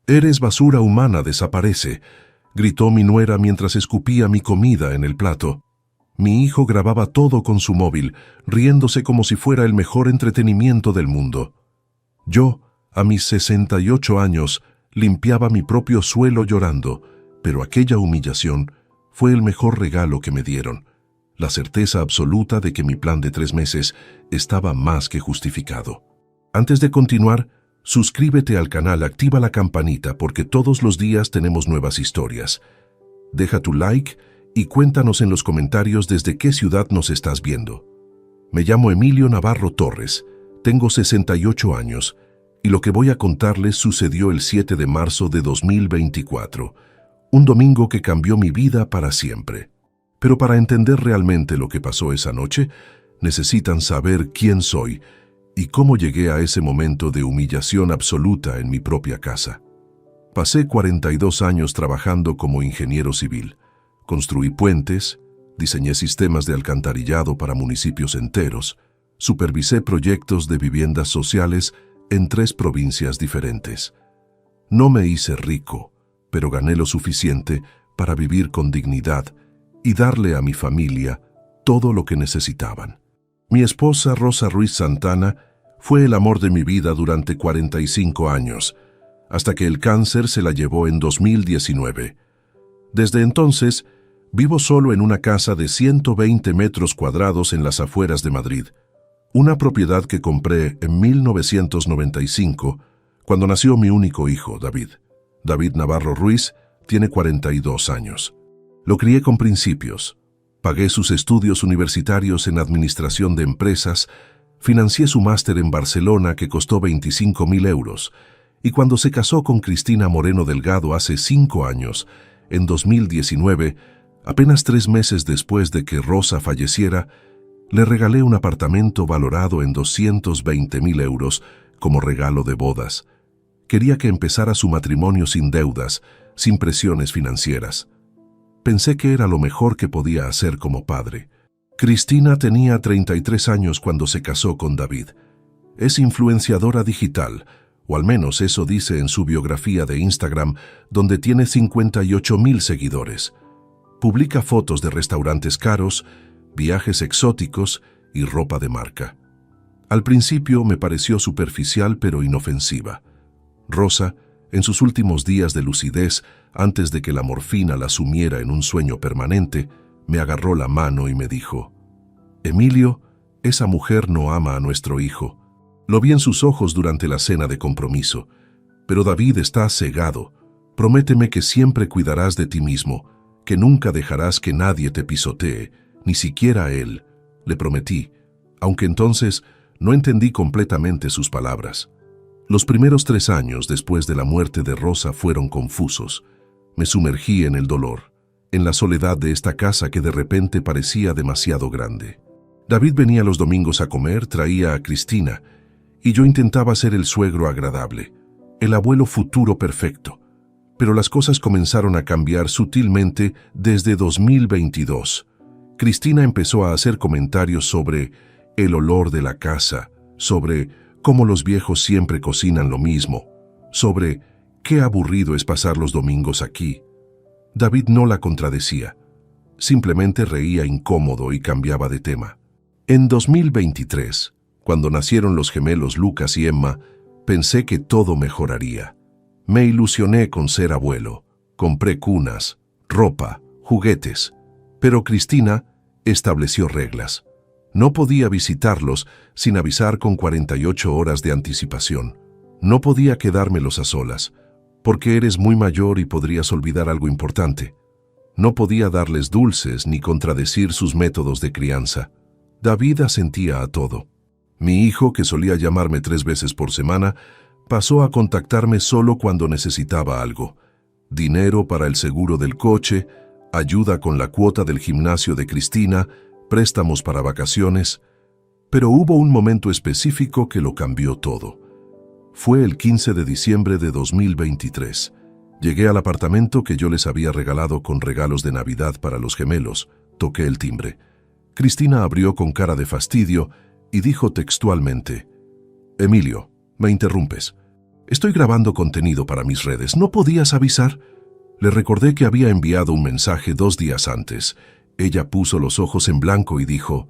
«Eres basura humana, desaparece», gritó mi nuera mientras escupía mi comida en el plato. Mi hijo grababa todo con su móvil, riéndose como si fuera el mejor entretenimiento del mundo. Yo, a mis 68 años, limpiaba mi propio suelo llorando, pero aquella humillación fue el mejor regalo que me dieron. La certeza absoluta de que mi plan de 3 meses estaba más que justificado. Antes de continuar, suscríbete al canal, activa la campanita porque todos los días tenemos nuevas historias. Deja tu like y cuéntanos en los comentarios desde qué ciudad nos estás viendo. Me llamo Emilio Navarro Torres, tengo 68 años y lo que voy a contarles sucedió el 7 de marzo de 2024, un domingo que cambió mi vida para siempre. Pero para entender realmente lo que pasó esa noche, necesitan saber quién soy y cómo llegué a ese momento de humillación absoluta en mi propia casa. Pasé 42 años trabajando como ingeniero civil. Construí puentes, diseñé sistemas de alcantarillado para municipios enteros, supervisé proyectos de viviendas sociales en 3 provincias diferentes. No me hice rico, pero gané lo suficiente para vivir con dignidad y darle a mi familia todo lo que necesitaban. Mi esposa, Rosa Ruiz Santana, fue el amor de mi vida durante 45 años, hasta que el cáncer se la llevó en 2019. Desde entonces, vivo solo en una casa de 120 metros cuadrados en las afueras de Madrid, una propiedad que compré en 1995, cuando nació mi único hijo, David. David Navarro Ruiz tiene 42 años. Lo crié con principios. Pagué sus estudios universitarios en administración de empresas, financié su máster en Barcelona que costó 25.000 euros, y cuando se casó con Cristina Moreno Delgado hace 5 años, en 2019, apenas 3 meses después de que Rosa falleciera, le regalé un apartamento valorado en 220.000 euros como regalo de bodas. Quería que empezara su matrimonio sin deudas, sin presiones financieras. Pensé que era lo mejor que podía hacer como padre. Cristina tenía 33 años cuando se casó con David. Es influenciadora digital, o al menos eso dice en su biografía de Instagram, donde tiene 58.000 seguidores. Publica fotos de restaurantes caros, viajes exóticos y ropa de marca. Al principio me pareció superficial pero inofensiva. Rosa, en sus últimos días de lucidez, antes de que la morfina la sumiera en un sueño permanente, me agarró la mano y me dijo: «Emilio, esa mujer no ama a nuestro hijo». Lo vi en sus ojos durante la cena de compromiso. «Pero David está cegado. Prométeme que siempre cuidarás de ti mismo, que nunca dejarás que nadie te pisotee, ni siquiera él», le prometí, aunque entonces no entendí completamente sus palabras. Los primeros 3 años después de la muerte de Rosa fueron confusos. Me sumergí en el dolor, en la soledad de esta casa que de repente parecía demasiado grande. David venía los domingos a comer, traía a Cristina, y yo intentaba ser el suegro agradable, el abuelo futuro perfecto. Pero las cosas comenzaron a cambiar sutilmente desde 2022. Cristina empezó a hacer comentarios sobre el olor de la casa, sobre cómo los viejos siempre cocinan lo mismo, sobre qué aburrido es pasar los domingos aquí. David no la contradecía, simplemente reía incómodo y cambiaba de tema. En 2023, cuando nacieron los gemelos Lucas y Emma, pensé que todo mejoraría. Me ilusioné con ser abuelo, compré cunas, ropa, juguetes, pero Cristina estableció reglas. No podía visitarlos sin avisar con 48 horas de anticipación. No podía quedármelos a solas, porque eres muy mayor y podrías olvidar algo importante. No podía darles dulces ni contradecir sus métodos de crianza. David asentía a todo. Mi hijo, que solía llamarme 3 veces por semana, pasó a contactarme solo cuando necesitaba algo: dinero para el seguro del coche, ayuda con la cuota del gimnasio de Cristina, préstamos para vacaciones. Pero hubo un momento específico que lo cambió todo. Fue el 15 de diciembre de 2023. Llegué al apartamento que yo les había regalado con regalos de Navidad para los gemelos. Toqué el timbre. Cristina abrió con cara de fastidio y dijo textualmente: «Emilio, me interrumpes. Estoy grabando contenido para mis redes. ¿No podías avisar? Le recordé que había enviado un mensaje 2 días antes. Ella puso los ojos en blanco y dijo,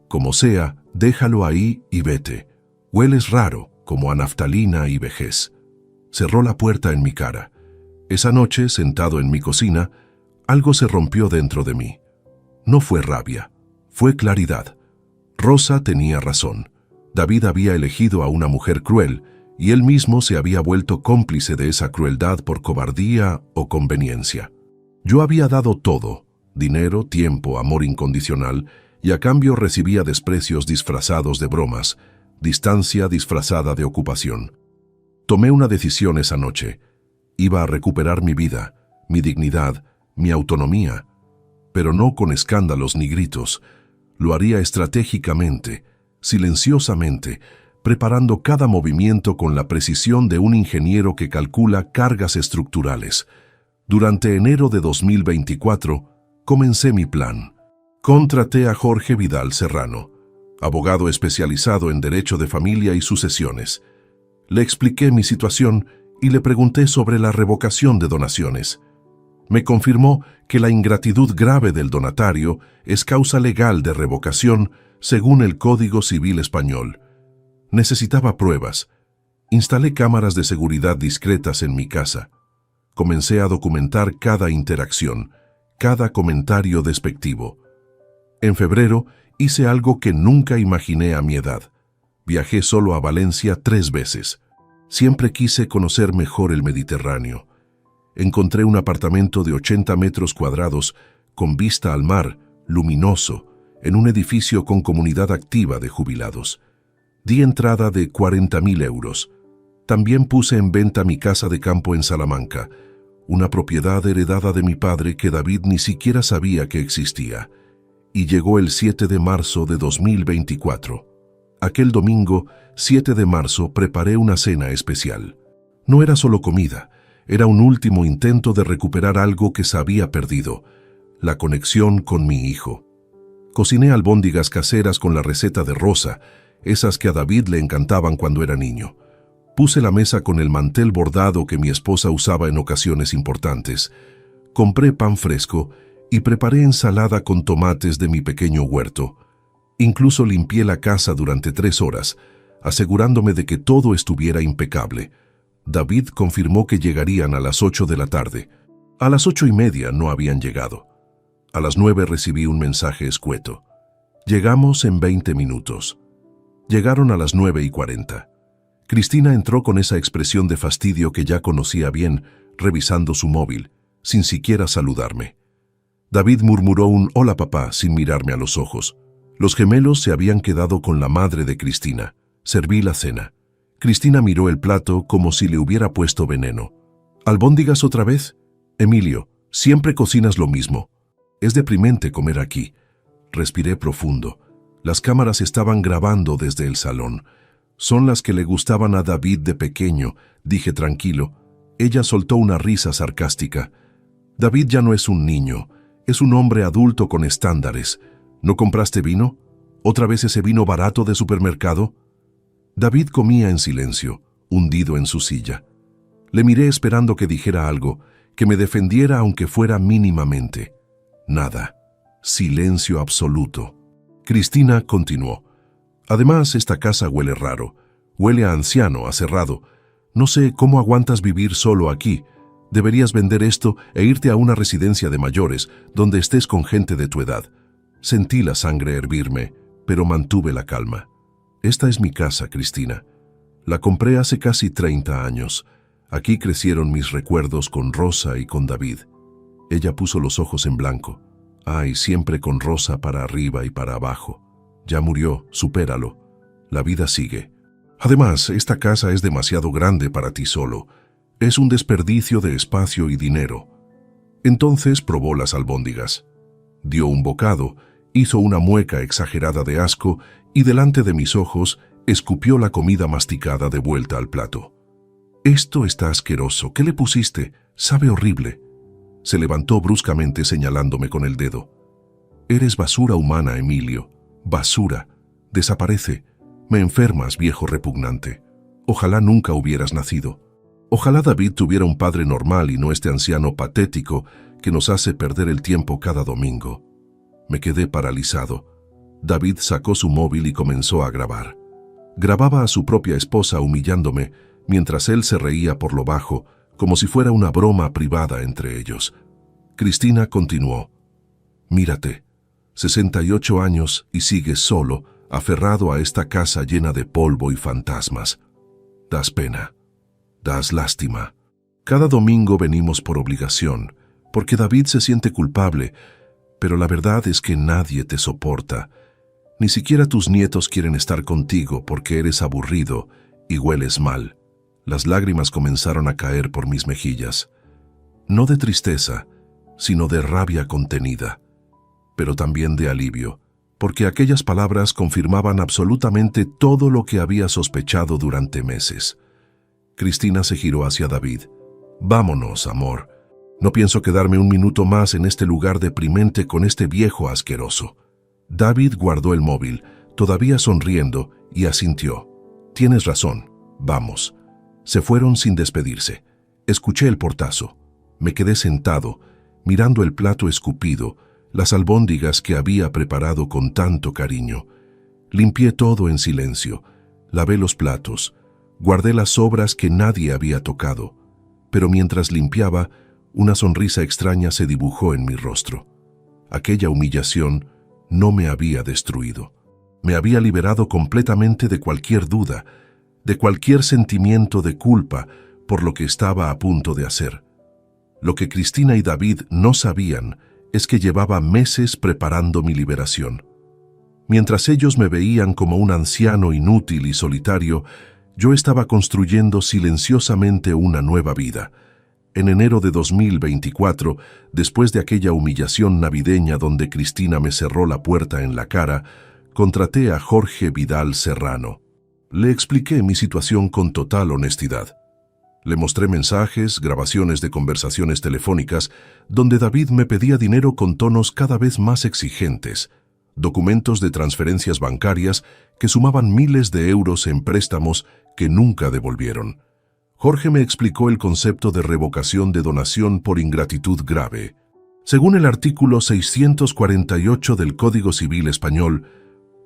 como sea, déjalo ahí y vete. Hueles raro, como a naftalina y vejez. Cerró la puerta en mi cara. Esa noche, sentado en mi cocina, algo se rompió dentro de mí. No fue rabia, fue claridad. Rosa tenía razón. David había elegido a una mujer cruel y él mismo se había vuelto cómplice de esa crueldad por cobardía o conveniencia. Yo había dado todo, dinero, tiempo, amor incondicional, y a cambio recibía desprecios disfrazados de bromas, distancia disfrazada de ocupación. Tomé una decisión esa noche. Iba a recuperar mi vida, mi dignidad, mi autonomía, pero no con escándalos ni gritos. Lo haría estratégicamente, silenciosamente, preparando cada movimiento con la precisión de un ingeniero que calcula cargas estructurales. Durante enero de 2024, comencé mi plan. Contraté a Jorge Vidal Serrano, abogado especializado en derecho de familia y sucesiones. Le expliqué mi situación y le pregunté sobre la revocación de donaciones. Me confirmó que la ingratitud grave del donatario es causa legal de revocación según el Código Civil Español. Necesitaba pruebas. Instalé cámaras de seguridad discretas en mi casa. Comencé a documentar cada interacción, cada comentario despectivo. En febrero hice algo que nunca imaginé a mi edad. Viajé solo a Valencia 3 veces. Siempre quise conocer mejor el Mediterráneo. Encontré un apartamento de 80 metros cuadrados con vista al mar, luminoso, en un edificio con comunidad activa de jubilados. Di entrada de 40.000 euros. También puse en venta mi casa de campo en Salamanca, una propiedad heredada de mi padre que David ni siquiera sabía que existía. Y llegó el 7 de marzo de 2024. Aquel domingo, 7 de marzo, preparé una cena especial. No era solo comida, era un último intento de recuperar algo que se había perdido, la conexión con mi hijo. Cociné albóndigas caseras con la receta de Rosa, esas que a David le encantaban cuando era niño. Puse la mesa con el mantel bordado que mi esposa usaba en ocasiones importantes. Compré pan fresco y preparé ensalada con tomates de mi pequeño huerto. Incluso limpié la casa durante 3 horas, asegurándome de que todo estuviera impecable. David confirmó que llegarían a las 8 de la tarde. A las 8:30 no habían llegado. A las 9 recibí un mensaje escueto. Llegamos en 20 minutos. Llegaron a las 9:40. Cristina entró con esa expresión de fastidio que ya conocía bien, revisando su móvil, sin siquiera saludarme. David murmuró un «Hola papá» sin mirarme a los ojos. Los gemelos se habían quedado con la madre de Cristina. Serví la cena. Cristina miró el plato como si le hubiera puesto veneno. ¿Albóndigas otra vez? Emilio, siempre cocinas lo mismo. Es deprimente comer aquí. Respiré profundo. Las cámaras estaban grabando desde el salón. Son las que le gustaban a David de pequeño, dije tranquilo. Ella soltó una risa sarcástica. David ya no es un niño, es un hombre adulto con estándares. ¿No compraste vino? ¿Otra vez ese vino barato de supermercado? David comía en silencio, hundido en su silla. Le miré esperando que dijera algo, que me defendiera aunque fuera mínimamente. Nada. Silencio absoluto. Cristina continuó. Además, esta casa huele raro. Huele a anciano, a cerrado. No sé cómo aguantas vivir solo aquí. Deberías vender esto e irte a una residencia de mayores, donde estés con gente de tu edad. Sentí la sangre hervirme, pero mantuve la calma. Esta es mi casa, Cristina. La compré hace casi 30 años. Aquí crecieron mis recuerdos con Rosa y con David. Ella puso los ojos en blanco. Ay, siempre con Rosa para arriba y para abajo. Ya murió, supéralo. La vida sigue. Además, esta casa es demasiado grande para ti solo. Es un desperdicio de espacio y dinero. Entonces probó las albóndigas. Dio un bocado, hizo una mueca exagerada de asco y delante de mis ojos escupió la comida masticada de vuelta al plato. «Esto está asqueroso. ¿Qué le pusiste? Sabe horrible». Se levantó bruscamente señalándome con el dedo. «Eres basura humana, Emilio. Basura. Desaparece. Me enfermas, viejo repugnante». Ojalá nunca hubieras nacido. Ojalá David tuviera un padre normal y no este anciano patético que nos hace perder el tiempo cada domingo. Me quedé paralizado. David sacó su móvil y comenzó a grabar. Grababa a su propia esposa humillándome, mientras él se reía por lo bajo, como si fuera una broma privada entre ellos. Cristina continuó. Mírate, 68 años y sigues solo, aferrado a esta casa llena de polvo y fantasmas. Das pena. Das lástima. Cada domingo venimos por obligación, porque David se siente culpable, pero la verdad es que nadie te soporta. Ni siquiera tus nietos quieren estar contigo porque eres aburrido y hueles mal. Las lágrimas comenzaron a caer por mis mejillas. No de tristeza, sino de rabia contenida, pero también de alivio, porque aquellas palabras confirmaban absolutamente todo lo que había sospechado durante meses. Cristina se giró hacia David. Vámonos, amor. No pienso quedarme un minuto más en este lugar deprimente con este viejo asqueroso. David guardó el móvil, todavía sonriendo, y asintió. Tienes razón, vamos. Se fueron sin despedirse. Escuché el portazo. Me quedé sentado, mirando el plato escupido, las albóndigas que había preparado con tanto cariño. Limpié todo en silencio, lavé los platos, guardé las sobras que nadie había tocado, pero mientras limpiaba, una sonrisa extraña se dibujó en mi rostro. Aquella humillación no me había destruido. Me había liberado completamente de cualquier duda, de cualquier sentimiento de culpa por lo que estaba a punto de hacer. Lo que Cristina y David no sabían es que llevaba meses preparando mi liberación. Mientras ellos me veían como un anciano inútil y solitario, yo estaba construyendo silenciosamente una nueva vida. En enero de 2024, después de aquella humillación navideña donde Cristina me cerró la puerta en la cara, contraté a Jorge Vidal Serrano. Le expliqué mi situación con total honestidad. Le mostré mensajes, grabaciones de conversaciones telefónicas, donde David me pedía dinero con tonos cada vez más exigentes, documentos de transferencias bancarias que sumaban miles de euros en préstamos que nunca devolvieron. Jorge me explicó el concepto de revocación de donación por ingratitud grave. Según el artículo 648 del Código Civil Español,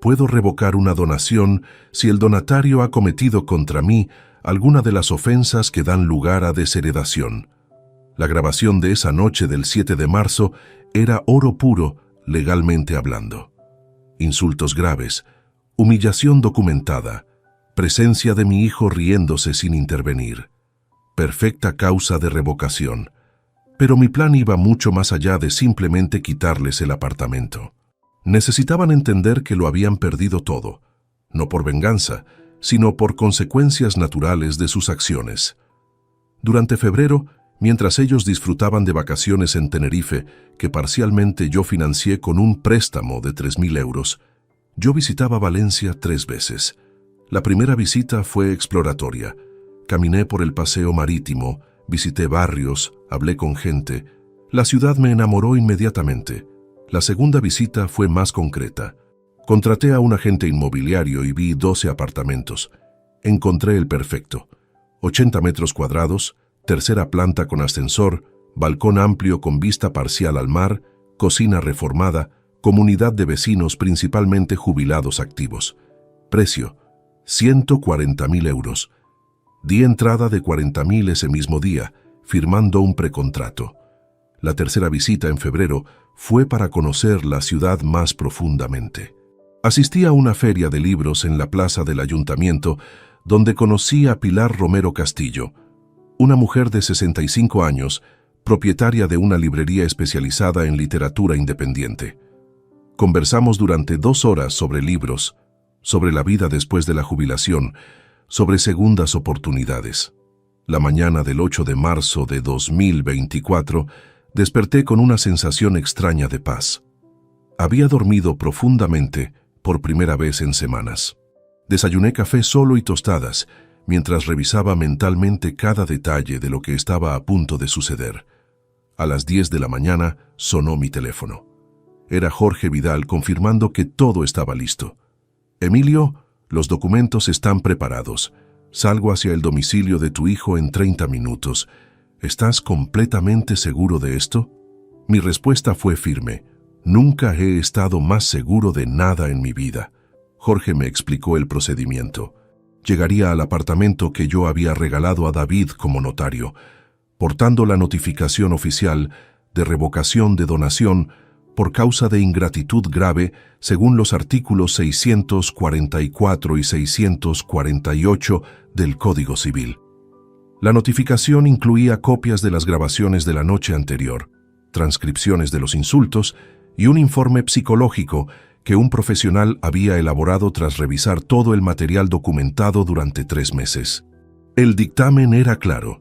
puedo revocar una donación si el donatario ha cometido contra mí alguna de las ofensas que dan lugar a desheredación. La grabación de esa noche del 7 de marzo era oro puro, legalmente hablando. Insultos graves, humillación documentada, presencia de mi hijo riéndose sin intervenir. Perfecta causa de revocación. Pero mi plan iba mucho más allá de simplemente quitarles el apartamento. Necesitaban entender que lo habían perdido todo, no por venganza, sino por consecuencias naturales de sus acciones. Durante febrero, mientras ellos disfrutaban de vacaciones en Tenerife, que parcialmente yo financié con un préstamo de 3.000 euros, yo visitaba Valencia 3 veces. La primera visita fue exploratoria. Caminé por el paseo marítimo, visité barrios, hablé con gente. La ciudad me enamoró inmediatamente. La segunda visita fue más concreta. Contraté a un agente inmobiliario y vi 12 apartamentos. Encontré el perfecto. 80 metros cuadrados, tercera planta con ascensor, balcón amplio con vista parcial al mar, cocina reformada, comunidad de vecinos principalmente jubilados activos. Precio: 140.000 euros. Di entrada de 40.000 ese mismo día, firmando un precontrato. La tercera visita en febrero fue para conocer la ciudad más profundamente. Asistí a una feria de libros en la plaza del ayuntamiento, donde conocí a Pilar Romero Castillo, una mujer de 65 años, propietaria de una librería especializada en literatura independiente. Conversamos durante 2 horas sobre libros, sobre la vida después de la jubilación, sobre segundas oportunidades. La mañana del 8 de marzo de 2024, desperté con una sensación extraña de paz. Había dormido profundamente por primera vez en semanas. Desayuné café solo y tostadas, mientras revisaba mentalmente cada detalle de lo que estaba a punto de suceder. A las 10 de la mañana sonó mi teléfono. Era Jorge Vidal confirmando que todo estaba listo. Emilio, los documentos están preparados. Salgo hacia el domicilio de tu hijo en 30 minutos. ¿Estás completamente seguro de esto? Mi respuesta fue firme. Nunca he estado más seguro de nada en mi vida. Jorge me explicó el procedimiento. Llegaría al apartamento que yo había regalado a David como notario, portando la notificación oficial de revocación de donación por causa de ingratitud grave según los artículos 644 y 648 del Código Civil. La notificación incluía copias de las grabaciones de la noche anterior, transcripciones de los insultos y un informe psicológico que un profesional había elaborado tras revisar todo el material documentado durante 3 meses. El dictamen era claro: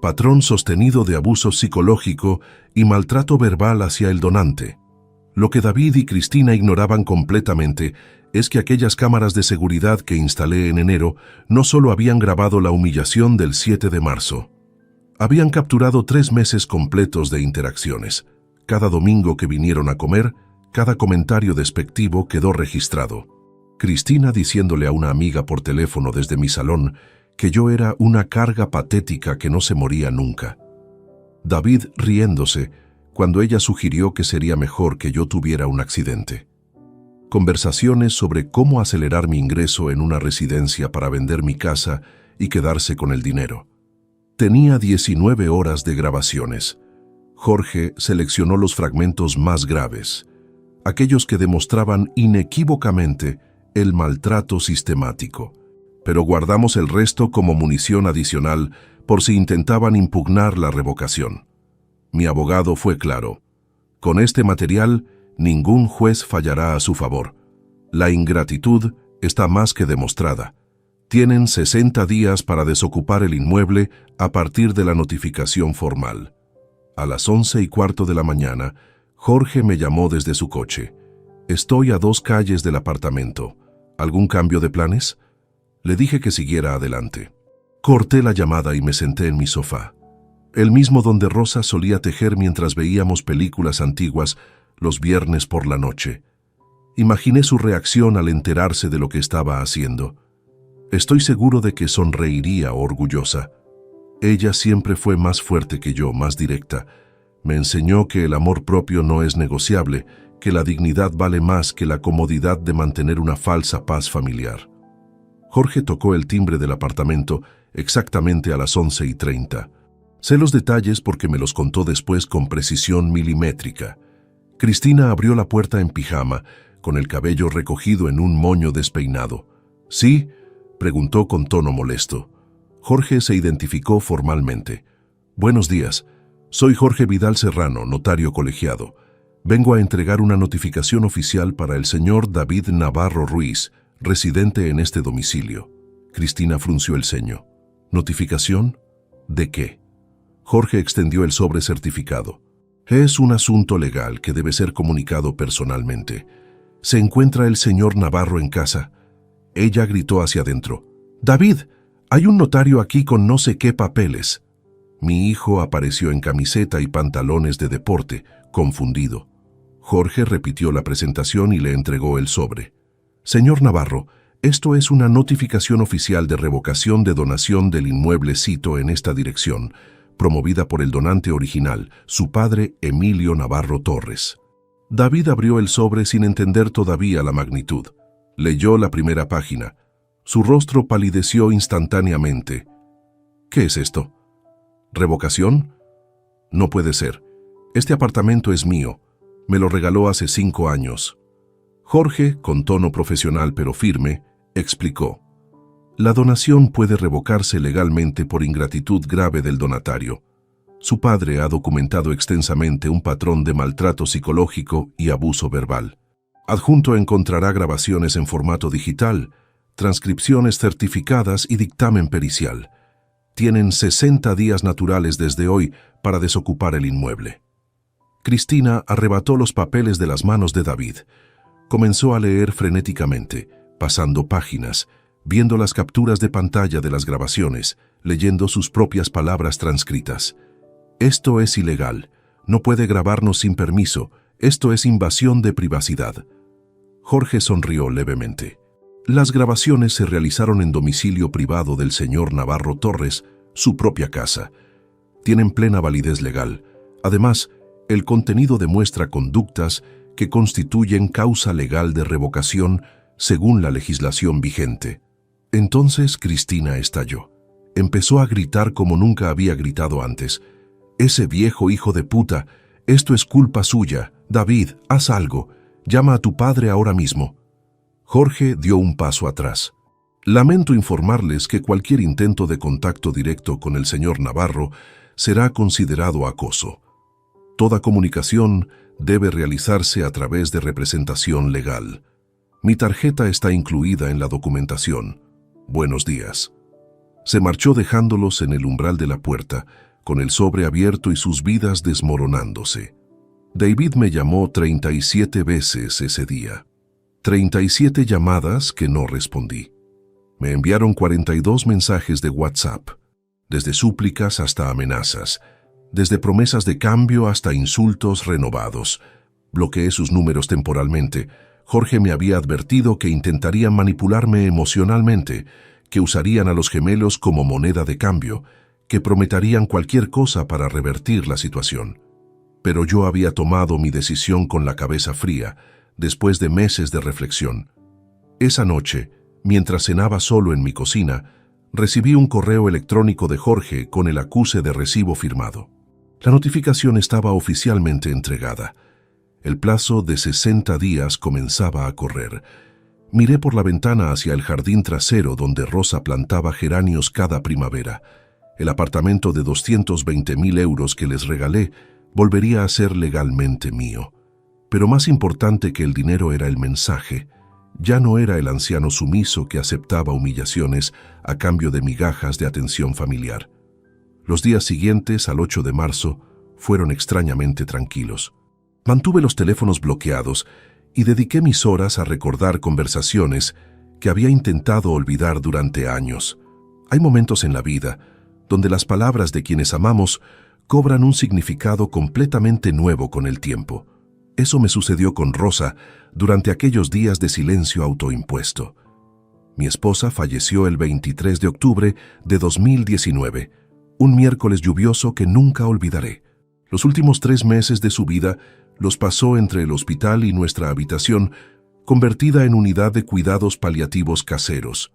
patrón sostenido de abuso psicológico y maltrato verbal hacia el donante. Lo que David y Cristina ignoraban completamente es que aquellas cámaras de seguridad que instalé en enero no solo habían grabado la humillación del 7 de marzo. Habían capturado 3 meses completos de interacciones. Cada domingo que vinieron a comer, cada comentario despectivo quedó registrado. Cristina diciéndole a una amiga por teléfono desde mi salón que yo era una carga patética que no se moría nunca. David riéndose cuando ella sugirió que sería mejor que yo tuviera un accidente. Conversaciones sobre cómo acelerar mi ingreso en una residencia para vender mi casa y quedarse con el dinero. Tenía 19 horas de grabaciones. Jorge seleccionó los fragmentos más graves, aquellos que demostraban inequívocamente el maltrato sistemático, pero guardamos el resto como munición adicional por si intentaban impugnar la revocación. Mi abogado fue claro: con este material, ningún juez fallará a su favor. La ingratitud está más que demostrada. Tienen 60 días para desocupar el inmueble a partir de la notificación formal. A las 11:15 de la mañana, Jorge me llamó desde su coche. Estoy a 2 calles del apartamento. ¿Algún cambio de planes? Le dije que siguiera adelante. Corté la llamada y me senté en mi sofá, el mismo donde Rosa solía tejer mientras veíamos películas antiguas los viernes por la noche. Imaginé su reacción al enterarse de lo que estaba haciendo. Estoy seguro de que sonreiría orgullosa. Ella siempre fue más fuerte que yo, más directa. Me enseñó que el amor propio no es negociable, que la dignidad vale más que la comodidad de mantener una falsa paz familiar. Jorge tocó el timbre del apartamento exactamente a las 11:30. Sé los detalles porque me los contó después con precisión milimétrica. Cristina abrió la puerta en pijama, con el cabello recogido en un moño despeinado. ¿Sí?, preguntó con tono molesto. Jorge se identificó formalmente. Buenos días. Soy Jorge Vidal Serrano, notario colegiado. Vengo a entregar una notificación oficial para el señor David Navarro Ruiz, residente en este domicilio. Cristina frunció el ceño. ¿Notificación? ¿De qué? Jorge extendió el sobre certificado. Es un asunto legal que debe ser comunicado personalmente. ¿Se encuentra el señor Navarro en casa? Ella gritó hacia adentro. David, hay un notario aquí con no sé qué papeles. Mi hijo apareció en camiseta y pantalones de deporte, confundido. Jorge repitió la presentación y le entregó el sobre. Señor Navarro, esto es una notificación oficial de revocación de donación del inmueble cito en esta dirección, promovida por el donante original, su padre Emilio Navarro Torres. David abrió el sobre sin entender todavía la magnitud. Leyó la primera página. Su rostro palideció instantáneamente. ¿Qué es esto? ¿Revocación? No puede ser. Este apartamento es mío. Me lo regaló hace 5 años. Jorge, con tono profesional pero firme, explicó. La donación puede revocarse legalmente por ingratitud grave del donatario. Su padre ha documentado extensamente un patrón de maltrato psicológico y abuso verbal. Adjunto encontrará grabaciones en formato digital, transcripciones certificadas y dictamen pericial. Tienen 60 días naturales desde hoy para desocupar el inmueble. Cristina arrebató los papeles de las manos de David. Comenzó a leer frenéticamente, pasando páginas, viendo las capturas de pantalla de las grabaciones, leyendo sus propias palabras transcritas. Esto es ilegal. No puede grabarnos sin permiso. Esto es invasión de privacidad. Jorge sonrió levemente. Las grabaciones se realizaron en domicilio privado del señor Navarro Torres, su propia casa. Tienen plena validez legal. Además, el contenido demuestra conductas que constituyen causa legal de revocación según la legislación vigente. Entonces Cristina estalló. Empezó a gritar como nunca había gritado antes. «Ese viejo hijo de puta, esto es culpa suya. David, haz algo. Llama a tu padre ahora mismo». Jorge dio un paso atrás. «Lamento informarles que cualquier intento de contacto directo con el señor Navarro será considerado acoso. Toda comunicación debe realizarse a través de representación legal. Mi tarjeta está incluida en la documentación. Buenos días». Se marchó dejándolos en el umbral de la puerta, con el sobre abierto y sus vidas desmoronándose. David me llamó 37 veces ese día. 37 llamadas que no respondí. Me enviaron 42 mensajes de WhatsApp, desde súplicas hasta amenazas, desde promesas de cambio hasta insultos renovados. Bloqueé sus números temporalmente. Jorge me había advertido que intentarían manipularme emocionalmente, que usarían a los gemelos como moneda de cambio, que prometerían cualquier cosa para revertir la situación. Pero yo había tomado mi decisión con la cabeza fría, después de meses de reflexión. Esa noche, mientras cenaba solo en mi cocina, recibí un correo electrónico de Jorge con el acuse de recibo firmado. La notificación estaba oficialmente entregada. El plazo de 60 días comenzaba a correr. Miré por la ventana hacia el jardín trasero donde Rosa plantaba geranios cada primavera. El apartamento de 220.000 euros que les regalé volvería a ser legalmente mío. Pero más importante que el dinero era el mensaje. Ya no era el anciano sumiso que aceptaba humillaciones a cambio de migajas de atención familiar. Los días siguientes, al 8 de marzo, fueron extrañamente tranquilos. Mantuve los teléfonos bloqueados y dediqué mis horas a recordar conversaciones que había intentado olvidar durante años. Hay momentos en la vida donde las palabras de quienes amamos cobran un significado completamente nuevo con el tiempo. Eso me sucedió con Rosa durante aquellos días de silencio autoimpuesto. Mi esposa falleció el 23 de octubre de 2019, un miércoles lluvioso que nunca olvidaré. Los últimos 3 meses de su vida los pasó entre el hospital y nuestra habitación, convertida en unidad de cuidados paliativos caseros.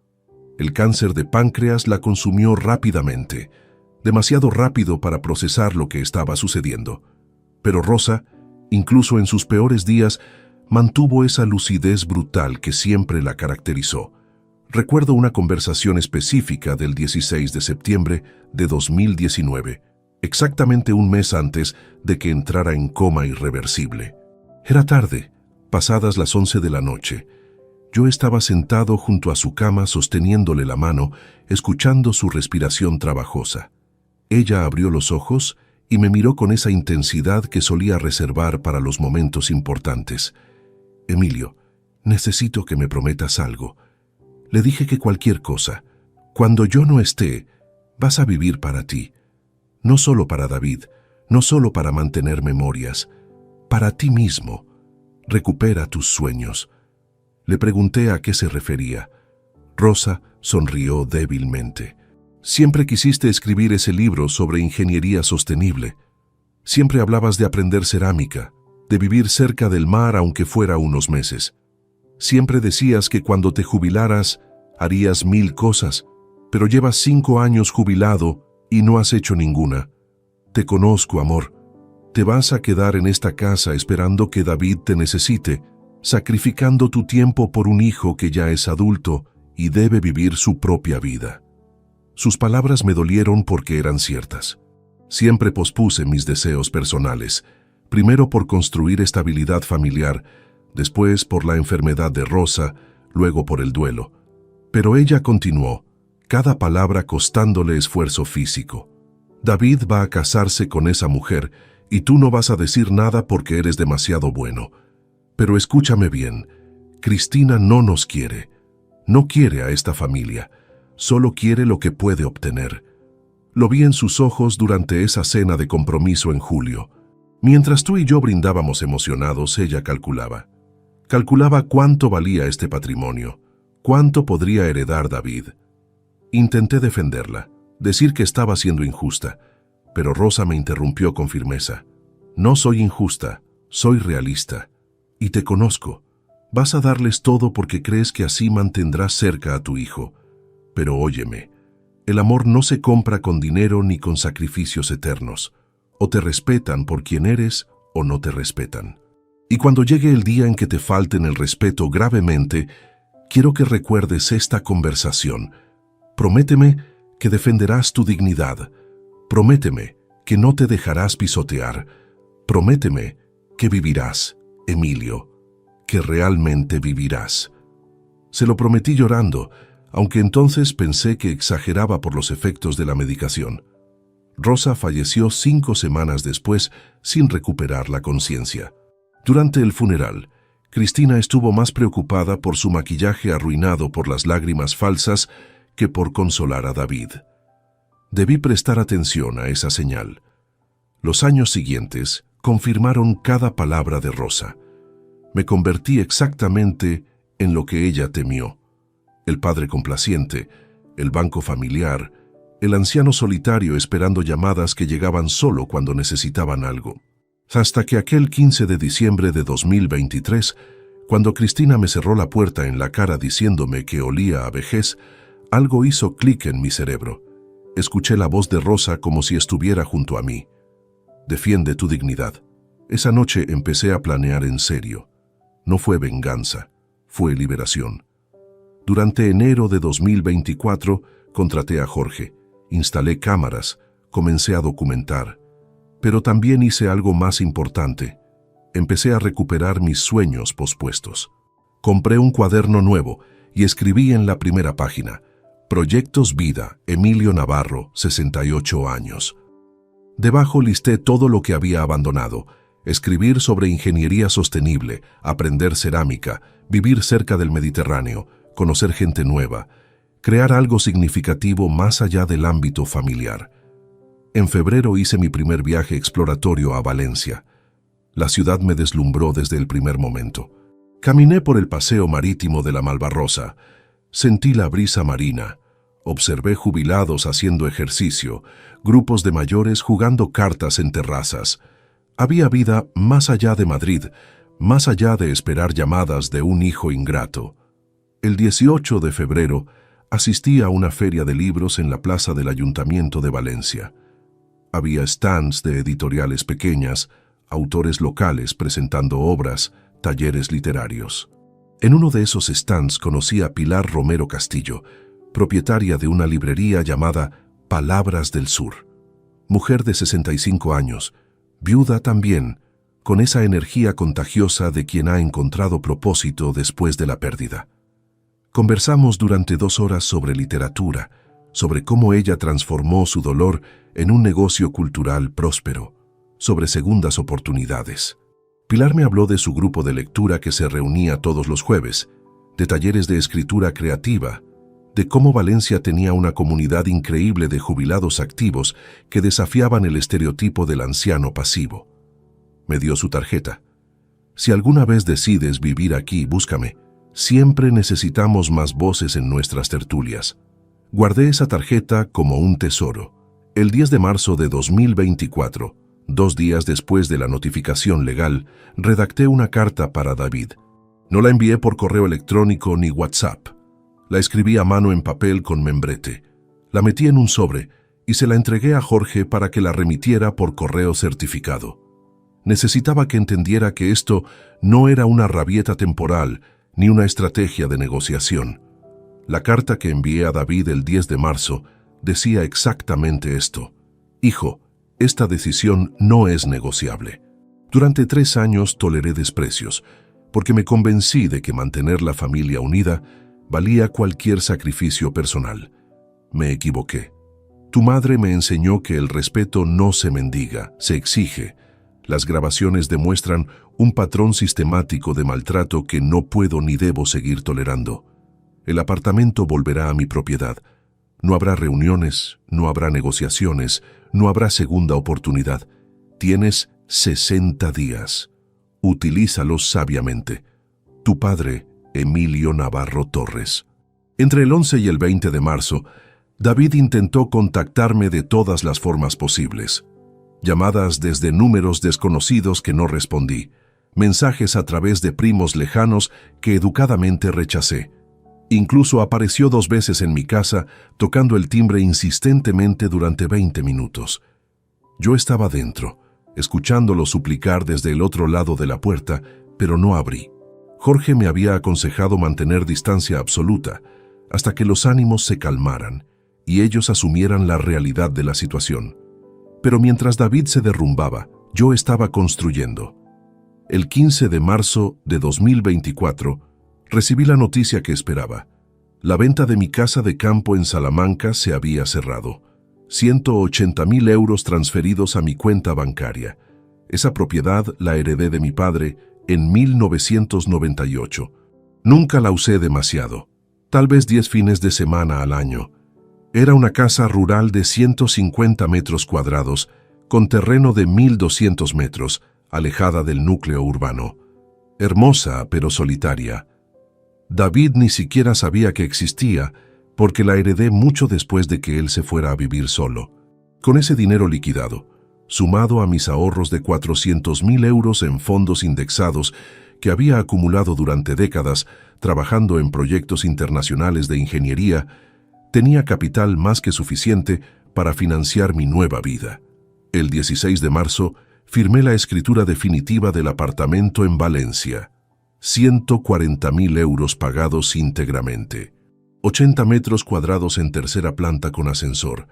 El cáncer de páncreas la consumió rápidamente, demasiado rápido para procesar lo que estaba sucediendo. Pero Rosa, incluso en sus peores días, mantuvo esa lucidez brutal que siempre la caracterizó. Recuerdo una conversación específica del 16 de septiembre de 2019, exactamente un mes antes de que entrara en coma irreversible. Era tarde, pasadas las 11 de la noche. Yo estaba sentado junto a su cama sosteniéndole la mano, escuchando su respiración trabajosa. Ella abrió los ojos y me miró con esa intensidad que solía reservar para los momentos importantes. «Emilio, necesito que me prometas algo». Le dije que cualquier cosa. «Cuando yo no esté, vas a vivir para ti. No solo para David, no solo para mantener memorias, para ti mismo. Recupera tus sueños». Le pregunté a qué se refería. Rosa sonrió débilmente. «Siempre quisiste escribir ese libro sobre ingeniería sostenible. Siempre hablabas de aprender cerámica, de vivir cerca del mar aunque fuera unos meses. Siempre decías que cuando te jubilaras harías 1000 cosas, pero llevas 5 años jubilado y no has hecho ninguna. Te conozco, amor. Te vas a quedar en esta casa esperando que David te necesite, sacrificando tu tiempo por un hijo que ya es adulto y debe vivir su propia vida». Sus palabras me dolieron porque eran ciertas. Siempre pospuse mis deseos personales, primero por construir estabilidad familiar, después por la enfermedad de Rosa, luego por el duelo. Pero ella continuó, cada palabra costándole esfuerzo físico. «David va a casarse con esa mujer y tú no vas a decir nada porque eres demasiado bueno. Pero escúchame bien, Cristina no nos quiere. No quiere a esta familia. Solo quiere lo que puede obtener». Lo vi en sus ojos durante esa cena de compromiso en julio. Mientras tú y yo brindábamos emocionados, ella calculaba. Calculaba cuánto valía este patrimonio, ¿Cuánto podría heredar David? Intenté defenderla, decir que estaba siendo injusta, pero Rosa me interrumpió con firmeza. No soy injusta, soy realista. Y te conozco. Vas a darles todo porque crees que así mantendrás cerca a tu hijo. Pero óyeme, el amor no se compra con dinero ni con sacrificios eternos. O te respetan por quien eres o no te respetan. Y cuando llegue el día en que te falten el respeto gravemente, quiero que recuerdes esta conversación. Prométeme que defenderás tu dignidad. Prométeme que no te dejarás pisotear. Prométeme que vivirás, Emilio, que realmente vivirás. Se lo prometí llorando, aunque entonces pensé que exageraba por los efectos de la medicación. Rosa falleció 5 semanas después sin recuperar la conciencia. Durante el funeral, Cristina estuvo más preocupada por su maquillaje arruinado por las lágrimas falsas que por consolar a David. Debí prestar atención a esa señal. Los años siguientes confirmaron cada palabra de Rosa. Me convertí exactamente en lo que ella temió. El padre complaciente, el banco familiar, el anciano solitario esperando llamadas que llegaban solo cuando necesitaban algo. Hasta que aquel 15 de diciembre de 2023, cuando Cristina me cerró la puerta en la cara diciéndome que olía a vejez, algo hizo clic en mi cerebro. Escuché la voz de Rosa como si estuviera junto a mí. Defiende tu dignidad. Esa noche empecé a planear en serio. No fue venganza, fue liberación. Durante enero de 2024, contraté a Jorge, instalé cámaras, comencé a documentar. Pero también hice algo más importante. Empecé a recuperar mis sueños pospuestos. Compré un cuaderno nuevo y escribí en la primera página: Proyectos Vida, Emilio Navarro, 68 años. Debajo listé todo lo que había abandonado: escribir sobre ingeniería sostenible, aprender cerámica, vivir cerca del Mediterráneo, conocer gente nueva, crear algo significativo más allá del ámbito familiar. En febrero hice mi primer viaje exploratorio a Valencia. La ciudad me deslumbró desde el primer momento. Caminé por el paseo marítimo de la Malvarrosa, sentí la brisa marina, observé jubilados haciendo ejercicio, grupos de mayores jugando cartas en terrazas. Había vida más allá de Madrid, más allá de esperar llamadas de un hijo ingrato. El 18 de febrero asistí a una feria de libros en la plaza del Ayuntamiento de Valencia. Había stands de editoriales pequeñas, autores locales presentando obras, talleres literarios. En uno de esos stands conocí a Pilar Romero Castillo, propietaria de una librería llamada Palabras del Sur. Mujer de 65 años, viuda también, con esa energía contagiosa de quien ha encontrado propósito después de la pérdida. Conversamos durante 2 horas sobre literatura, sobre cómo ella transformó su dolor en un negocio cultural próspero, sobre segundas oportunidades. Pilar me habló de su grupo de lectura que se reunía todos los jueves, de talleres de escritura creativa, de cómo Valencia tenía una comunidad increíble de jubilados activos que desafiaban el estereotipo del anciano pasivo. Me dio su tarjeta. Si alguna vez decides vivir aquí, búscame. Siempre necesitamos más voces en nuestras tertulias. Guardé esa tarjeta como un tesoro. El 10 de marzo de 2024, 2 días después de la notificación legal, redacté una carta para David. No la envié por correo electrónico ni WhatsApp. La escribí a mano en papel con membrete. La metí en un sobre y se la entregué a Jorge para que la remitiera por correo certificado. Necesitaba que entendiera que esto no era una rabieta temporal ni una estrategia de negociación. La carta que envié a David el 10 de marzo decía exactamente esto: Hijo, esta decisión no es negociable. Durante 3 años toleré desprecios, porque me convencí de que mantener la familia unida valía cualquier sacrificio personal. Me equivoqué. Tu madre me enseñó que el respeto no se mendiga, se exige. Las grabaciones demuestran un patrón sistemático de maltrato que no puedo ni debo seguir tolerando. El apartamento volverá a mi propiedad. No habrá reuniones, no habrá negociaciones, no habrá segunda oportunidad. Tienes 60 días. Utilízalos sabiamente. Tu padre, Emilio Navarro Torres. Entre el 11 y el 20 de marzo, David intentó contactarme de todas las formas posibles. Llamadas desde números desconocidos que no respondí, mensajes a través de primos lejanos que educadamente rechacé. Incluso apareció 2 veces en mi casa, tocando el timbre insistentemente durante 20 minutos. Yo estaba dentro, escuchándolo suplicar desde el otro lado de la puerta, pero no abrí. Jorge me había aconsejado mantener distancia absoluta, hasta que los ánimos se calmaran y ellos asumieran la realidad de la situación. Pero mientras David se derrumbaba, yo estaba construyendo. El 15 de marzo de 2024, recibí la noticia que esperaba. La venta de mi casa de campo en Salamanca se había cerrado. 180.000 euros transferidos a mi cuenta bancaria. Esa propiedad la heredé de mi padre en 1998. Nunca la usé demasiado, tal vez 10 fines de semana al año. Era una casa rural de 150 metros cuadrados, con terreno de 1.200 metros, alejada del núcleo urbano. Hermosa, pero solitaria. David ni siquiera sabía que existía, porque la heredé mucho después de que él se fuera a vivir solo. Con ese dinero liquidado, sumado a mis ahorros de 400.000 euros en fondos indexados que había acumulado durante décadas trabajando en proyectos internacionales de ingeniería, tenía capital más que suficiente para financiar mi nueva vida. El 16 de marzo firmé la escritura definitiva del apartamento en Valencia. 140.000 euros pagados íntegramente. 80 metros cuadrados en tercera planta con ascensor.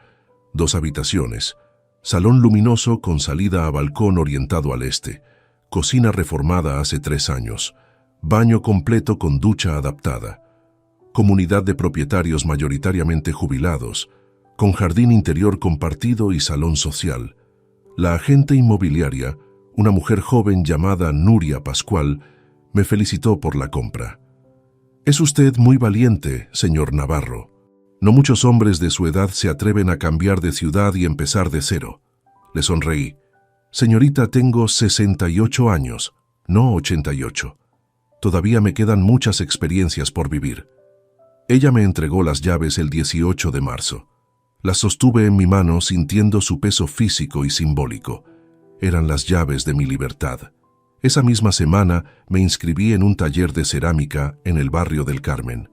2 habitaciones. Salón luminoso con salida a balcón orientado al este. Cocina reformada hace 3 años. Baño completo con ducha adaptada. Comunidad de propietarios mayoritariamente jubilados, con jardín interior compartido y salón social. La agente inmobiliaria, una mujer joven llamada Nuria Pascual, me felicitó por la compra. «Es usted muy valiente, señor Navarro. No muchos hombres de su edad se atreven a cambiar de ciudad y empezar de cero». Le sonreí. «Señorita, tengo 68 años, no 88. Todavía me quedan muchas experiencias por vivir». Ella me entregó las llaves el 18 de marzo. Las sostuve en mi mano sintiendo su peso físico y simbólico. Eran las llaves de mi libertad. Esa misma semana me inscribí en un taller de cerámica en el barrio del Carmen.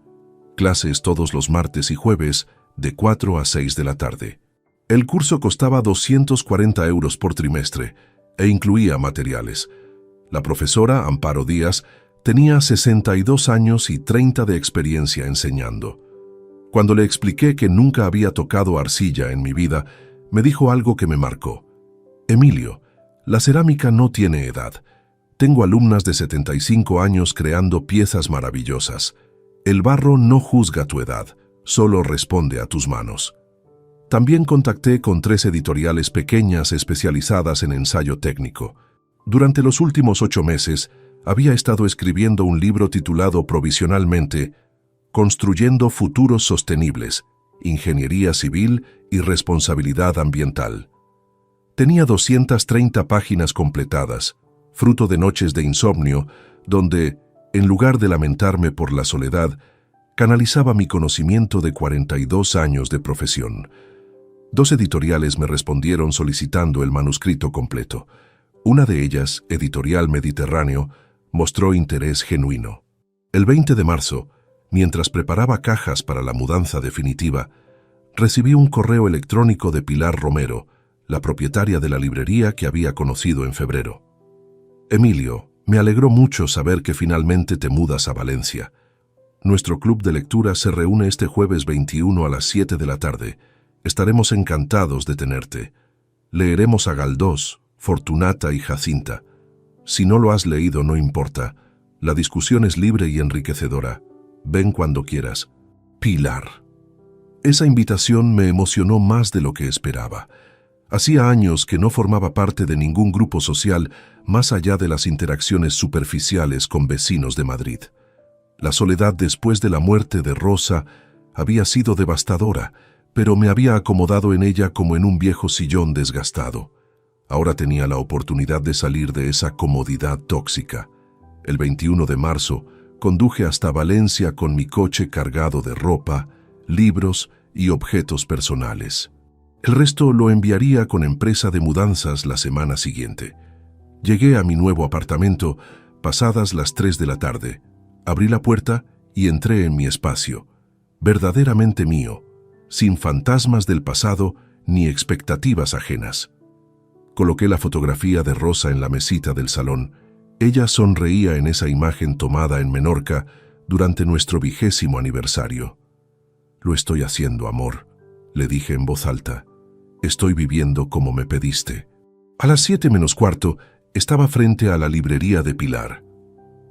Clases todos los martes y jueves de 4 a 6 de la tarde. El curso costaba 240 euros por trimestre e incluía materiales. La profesora, Amparo Díaz, tenía 62 años y 30 de experiencia enseñando. Cuando le expliqué que nunca había tocado arcilla en mi vida, me dijo algo que me marcó. «Emilio, la cerámica no tiene edad. Tengo alumnas de 75 años creando piezas maravillosas. El barro no juzga tu edad, solo responde a tus manos». También contacté con 3 editoriales pequeñas especializadas en ensayo técnico. Durante los últimos 8 meses, había estado escribiendo un libro titulado provisionalmente Construyendo futuros sostenibles, ingeniería civil y responsabilidad ambiental. Tenía 230 páginas completadas, fruto de noches de insomnio, donde, en lugar de lamentarme por la soledad, canalizaba mi conocimiento de 42 años de profesión. 2 editoriales me respondieron solicitando el manuscrito completo. Una de ellas, Editorial Mediterráneo, mostró interés genuino. El 20 de marzo, mientras preparaba cajas para la mudanza definitiva, recibí un correo electrónico de Pilar Romero, la propietaria de la librería que había conocido en febrero. «Emilio, me alegró mucho saber que finalmente te mudas a Valencia. Nuestro club de lectura se reúne este jueves 21 a las 7 de la tarde. Estaremos encantados de tenerte. Leeremos a Galdós, Fortunata y Jacinta. Si no lo has leído, no importa. La discusión es libre y enriquecedora. Ven cuando quieras. Pilar». Esa invitación me emocionó más de lo que esperaba. Hacía años que no formaba parte de ningún grupo social más allá de las interacciones superficiales con vecinos de Madrid. La soledad después de la muerte de Rosa había sido devastadora, pero me había acomodado en ella como en un viejo sillón desgastado. Ahora tenía la oportunidad de salir de esa comodidad tóxica. El 21 de marzo, Conduje hasta Valencia con mi coche cargado de ropa, libros y objetos personales. El resto lo enviaría con empresa de mudanzas la semana siguiente. Llegué a mi nuevo apartamento pasadas las 3 de la tarde. Abrí la puerta y entré en mi espacio, verdaderamente mío, sin fantasmas del pasado ni expectativas ajenas. Coloqué la fotografía de Rosa en la mesita del salón. Ella sonreía en esa imagen tomada en Menorca durante nuestro 20º aniversario. «Lo estoy haciendo, amor», le dije en voz alta. «Estoy viviendo como me pediste». A las 7 menos cuarto estaba frente a la librería de Pilar.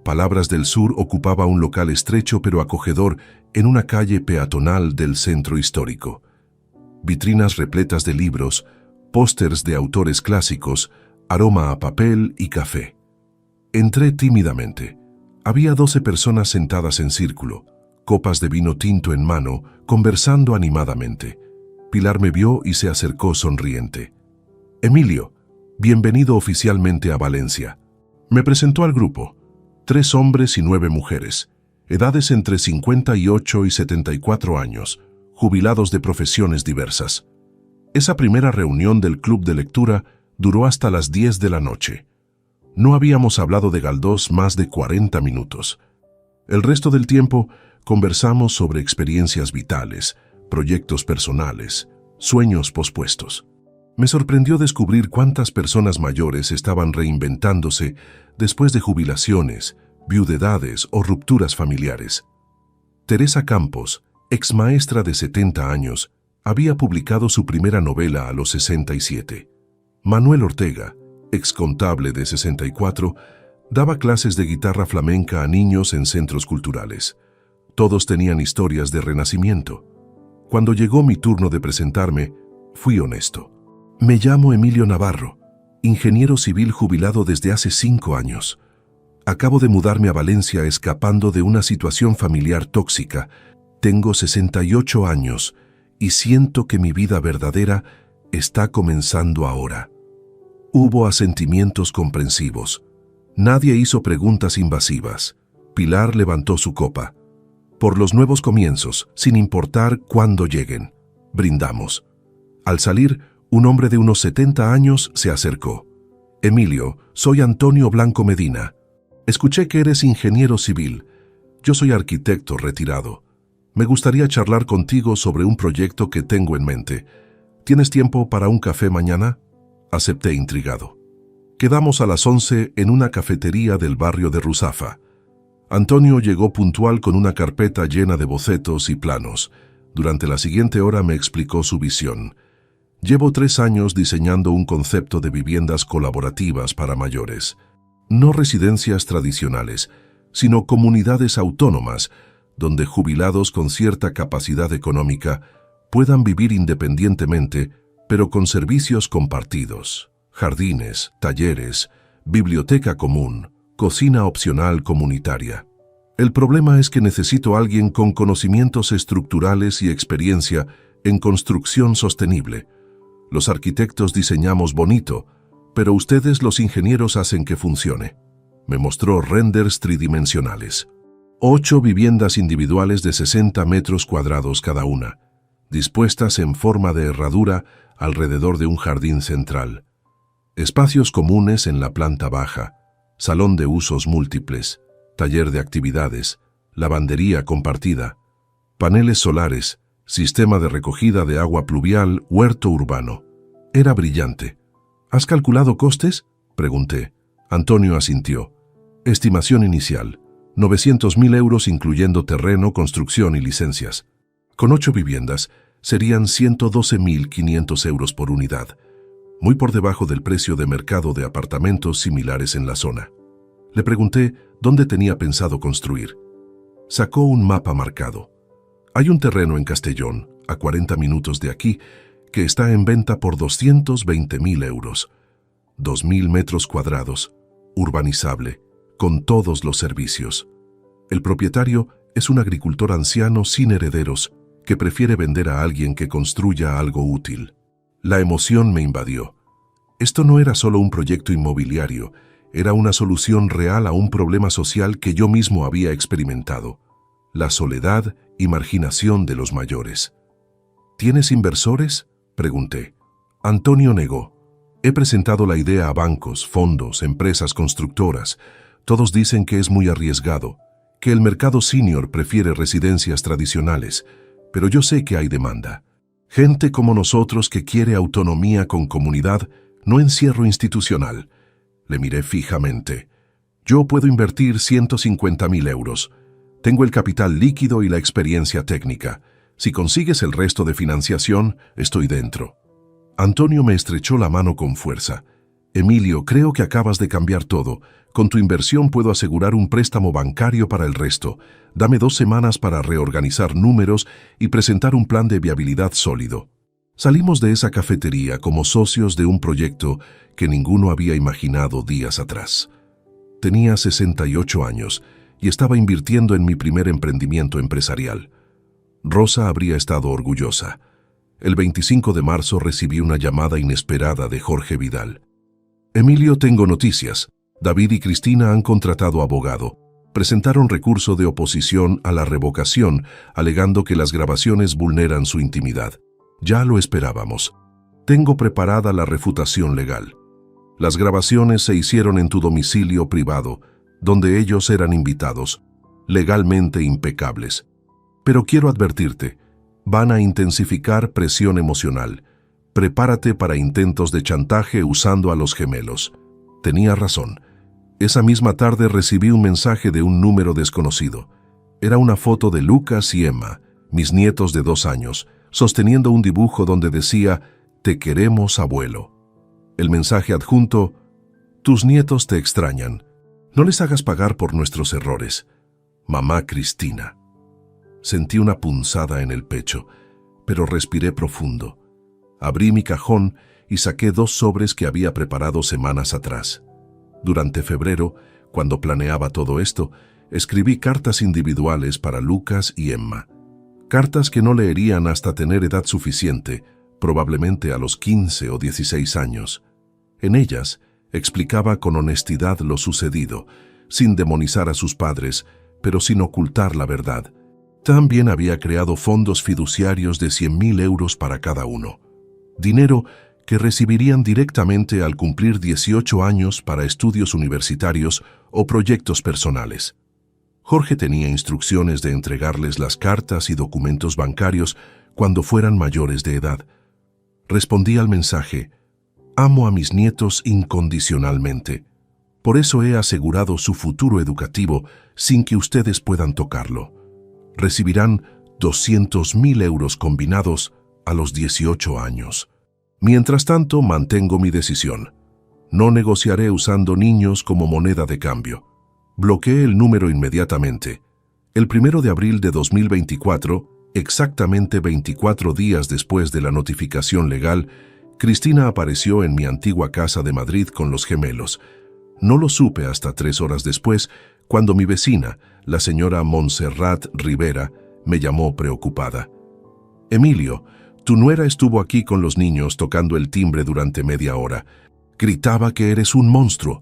Palabras del Sur ocupaba un local estrecho pero acogedor en una calle peatonal del centro histórico. Vitrinas repletas de libros, pósters de autores clásicos, aroma a papel y café. Entré tímidamente. Había 12 personas sentadas en círculo, copas de vino tinto en mano, conversando animadamente. Pilar me vio y se acercó sonriente. «Emilio, bienvenido oficialmente a Valencia». Me presentó al grupo. 3 hombres y 9 mujeres, edades entre 58 y 74 años, jubilados de profesiones diversas. Esa primera reunión del club de lectura duró hasta las 10 de la noche. No habíamos hablado de Galdós más de 40 minutos. El resto del tiempo conversamos sobre experiencias vitales, proyectos personales, sueños pospuestos. Me sorprendió descubrir cuántas personas mayores estaban reinventándose después de jubilaciones, viudedades o rupturas familiares. Teresa Campos, exmaestra de 70 años, había publicado su primera novela a los 67. Manuel Ortega, excontable de 64, daba clases de guitarra flamenca a niños en centros culturales. Todos tenían historias de renacimiento. Cuando llegó mi turno de presentarme, fui honesto. Me llamo Emilio Navarro, ingeniero civil jubilado desde hace 5 años. Acabo de mudarme a Valencia escapando de una situación familiar tóxica. Tengo 68 años y siento que mi vida verdadera está comenzando ahora. Hubo asentimientos comprensivos. Nadie hizo preguntas invasivas. Pilar levantó su copa. Por los nuevos comienzos, sin importar cuándo lleguen. Brindamos. Al salir, un hombre de unos 70 años se acercó. «Emilio, soy Antonio Blanco Medina. Escuché que eres ingeniero civil. Yo soy arquitecto retirado. Me gustaría charlar contigo sobre un proyecto que tengo en mente. ¿Tienes tiempo para un café mañana?» Acepté intrigado. Quedamos a las 11 en una cafetería del barrio de Ruzafa. Antonio llegó puntual con una carpeta llena de bocetos y planos. Durante la siguiente hora me explicó su visión. Llevo 3 años diseñando un concepto de viviendas colaborativas para mayores. No residencias tradicionales, sino comunidades autónomas, donde jubilados con cierta capacidad económica puedan vivir independientemente, pero con servicios compartidos, jardines, talleres, biblioteca común, cocina opcional comunitaria. El problema es que necesito a alguien con conocimientos estructurales y experiencia en construcción sostenible. Los arquitectos diseñamos bonito, pero ustedes los ingenieros hacen que funcione. Me mostró renders tridimensionales. 8 viviendas individuales de 60 metros cuadrados cada una, dispuestas en forma de herradura alrededor de un jardín central. Espacios comunes en la planta baja, salón de usos múltiples, taller de actividades, lavandería compartida, paneles solares, sistema de recogida de agua pluvial, huerto urbano. Era brillante. ¿Has calculado costes?, pregunté. Antonio asintió. Estimación inicial: 900.000 euros incluyendo terreno, construcción y licencias. Con 8 viviendas, serían 112.500 euros por unidad, muy por debajo del precio de mercado de apartamentos similares en la zona. Le pregunté dónde tenía pensado construir. Sacó un mapa marcado. Hay un terreno en Castellón, a 40 minutos de aquí, que está en venta por 220.000 euros. 2.000 metros cuadrados, urbanizable, con todos los servicios. El propietario es un agricultor anciano sin herederos que prefiere vender a alguien que construya algo útil. La emoción me invadió. Esto no era solo un proyecto inmobiliario, Era una solución real a un problema social que yo mismo había experimentado: la soledad y marginación de los mayores. ¿Tienes inversores?, pregunté. Antonio negó. He presentado la idea a bancos, fondos, empresas constructoras. Todos dicen que es muy arriesgado, que el mercado senior prefiere residencias tradicionales, pero yo sé que hay demanda. Gente como nosotros que quiere autonomía con comunidad, no encierro institucional. Le miré fijamente. Yo puedo invertir 150.000 euros. Tengo el capital líquido y la experiencia técnica. Si consigues el resto de financiación, estoy dentro. Antonio me estrechó la mano con fuerza. Emilio, creo que acabas de cambiar todo. Con tu inversión puedo asegurar un préstamo bancario para el resto. Dame 2 semanas para reorganizar números y presentar un plan de viabilidad sólido. Salimos de esa cafetería como socios de un proyecto que ninguno había imaginado días atrás. Tenía 68 años y estaba invirtiendo en mi primer emprendimiento empresarial. Rosa habría estado orgullosa. El 25 de marzo recibí una llamada inesperada de Jorge Vidal. Emilio, tengo noticias. David y Cristina han contratado abogado. Presentaron recurso de oposición a la revocación, alegando que las grabaciones vulneran su intimidad. Ya lo esperábamos. Tengo preparada la refutación legal. Las grabaciones se hicieron en tu domicilio privado, donde ellos eran invitados, legalmente impecables. Pero quiero advertirte, van a intensificar presión emocional. Prepárate para intentos de chantaje usando a los gemelos. Tenía razón. Esa misma tarde recibí un mensaje de un número desconocido. Era una foto de Lucas y Emma, mis nietos de 2 años, sosteniendo un dibujo donde decía: «Te queremos, abuelo». El mensaje adjunto: «Tus nietos te extrañan. No les hagas pagar por nuestros errores. Mamá Cristina». Sentí una punzada en el pecho, pero respiré profundo. Abrí mi cajón y saqué 2 sobres que había preparado semanas atrás. Durante febrero, cuando planeaba todo esto, escribí cartas individuales para Lucas y Emma. Cartas que no leerían hasta tener edad suficiente, probablemente a los 15 o 16 años. En ellas, explicaba con honestidad lo sucedido, sin demonizar a sus padres, pero sin ocultar la verdad. También había creado fondos fiduciarios de 100.000 euros para cada uno. Dinero que recibirían directamente al cumplir 18 años para estudios universitarios o proyectos personales. Jorge tenía instrucciones de entregarles las cartas y documentos bancarios cuando fueran mayores de edad. Respondí al mensaje: «Amo a mis nietos incondicionalmente. Por eso he asegurado su futuro educativo sin que ustedes puedan tocarlo. Recibirán 200.000 euros combinados a los 18 años. Mientras tanto, mantengo mi decisión. No negociaré usando niños como moneda de cambio». Bloqueé el número inmediatamente. El 1 de abril de 2024, exactamente 24 días después de la notificación legal, Cristina apareció en mi antigua casa de Madrid con los gemelos. No lo supe hasta 3 horas después, cuando mi vecina, la señora Montserrat Rivera, me llamó preocupada. «Emilio, tu nuera estuvo aquí con los niños tocando el timbre durante media hora. Gritaba que eres un monstruo,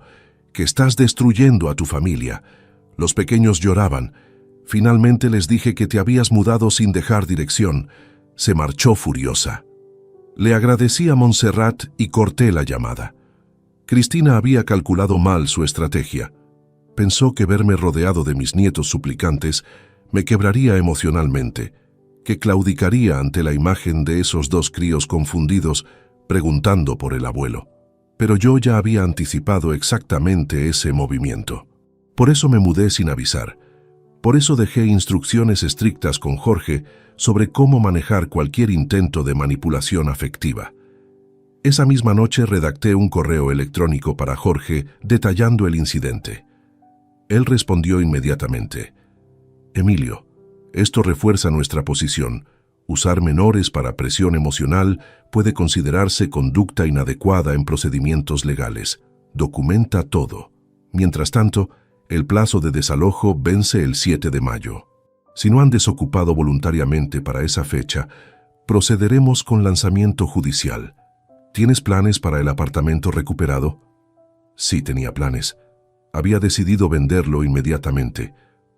que estás destruyendo a tu familia». Los pequeños lloraban. Finalmente les dije que te habías mudado sin dejar dirección. Se marchó furiosa. Le agradecí a Montserrat y corté la llamada. Cristina había calculado mal su estrategia. Pensó que verme rodeado de mis nietos suplicantes me quebraría emocionalmente, que claudicaría ante la imagen de esos 2 críos confundidos preguntando por el abuelo. Pero yo ya había anticipado exactamente ese movimiento. Por eso me mudé sin avisar. Por eso dejé instrucciones estrictas con Jorge sobre cómo manejar cualquier intento de manipulación afectiva. Esa misma noche redacté un correo electrónico para Jorge detallando el incidente. Él respondió inmediatamente: «Emilio, esto refuerza nuestra posición. Usar menores para presión emocional puede considerarse conducta inadecuada en procedimientos legales. Documenta todo. Mientras tanto, el plazo de desalojo vence el 7 de mayo. Si no han desocupado voluntariamente para esa fecha, procederemos con lanzamiento judicial. ¿Tienes planes para el apartamento recuperado?». Sí tenía planes. Había decidido venderlo inmediatamente.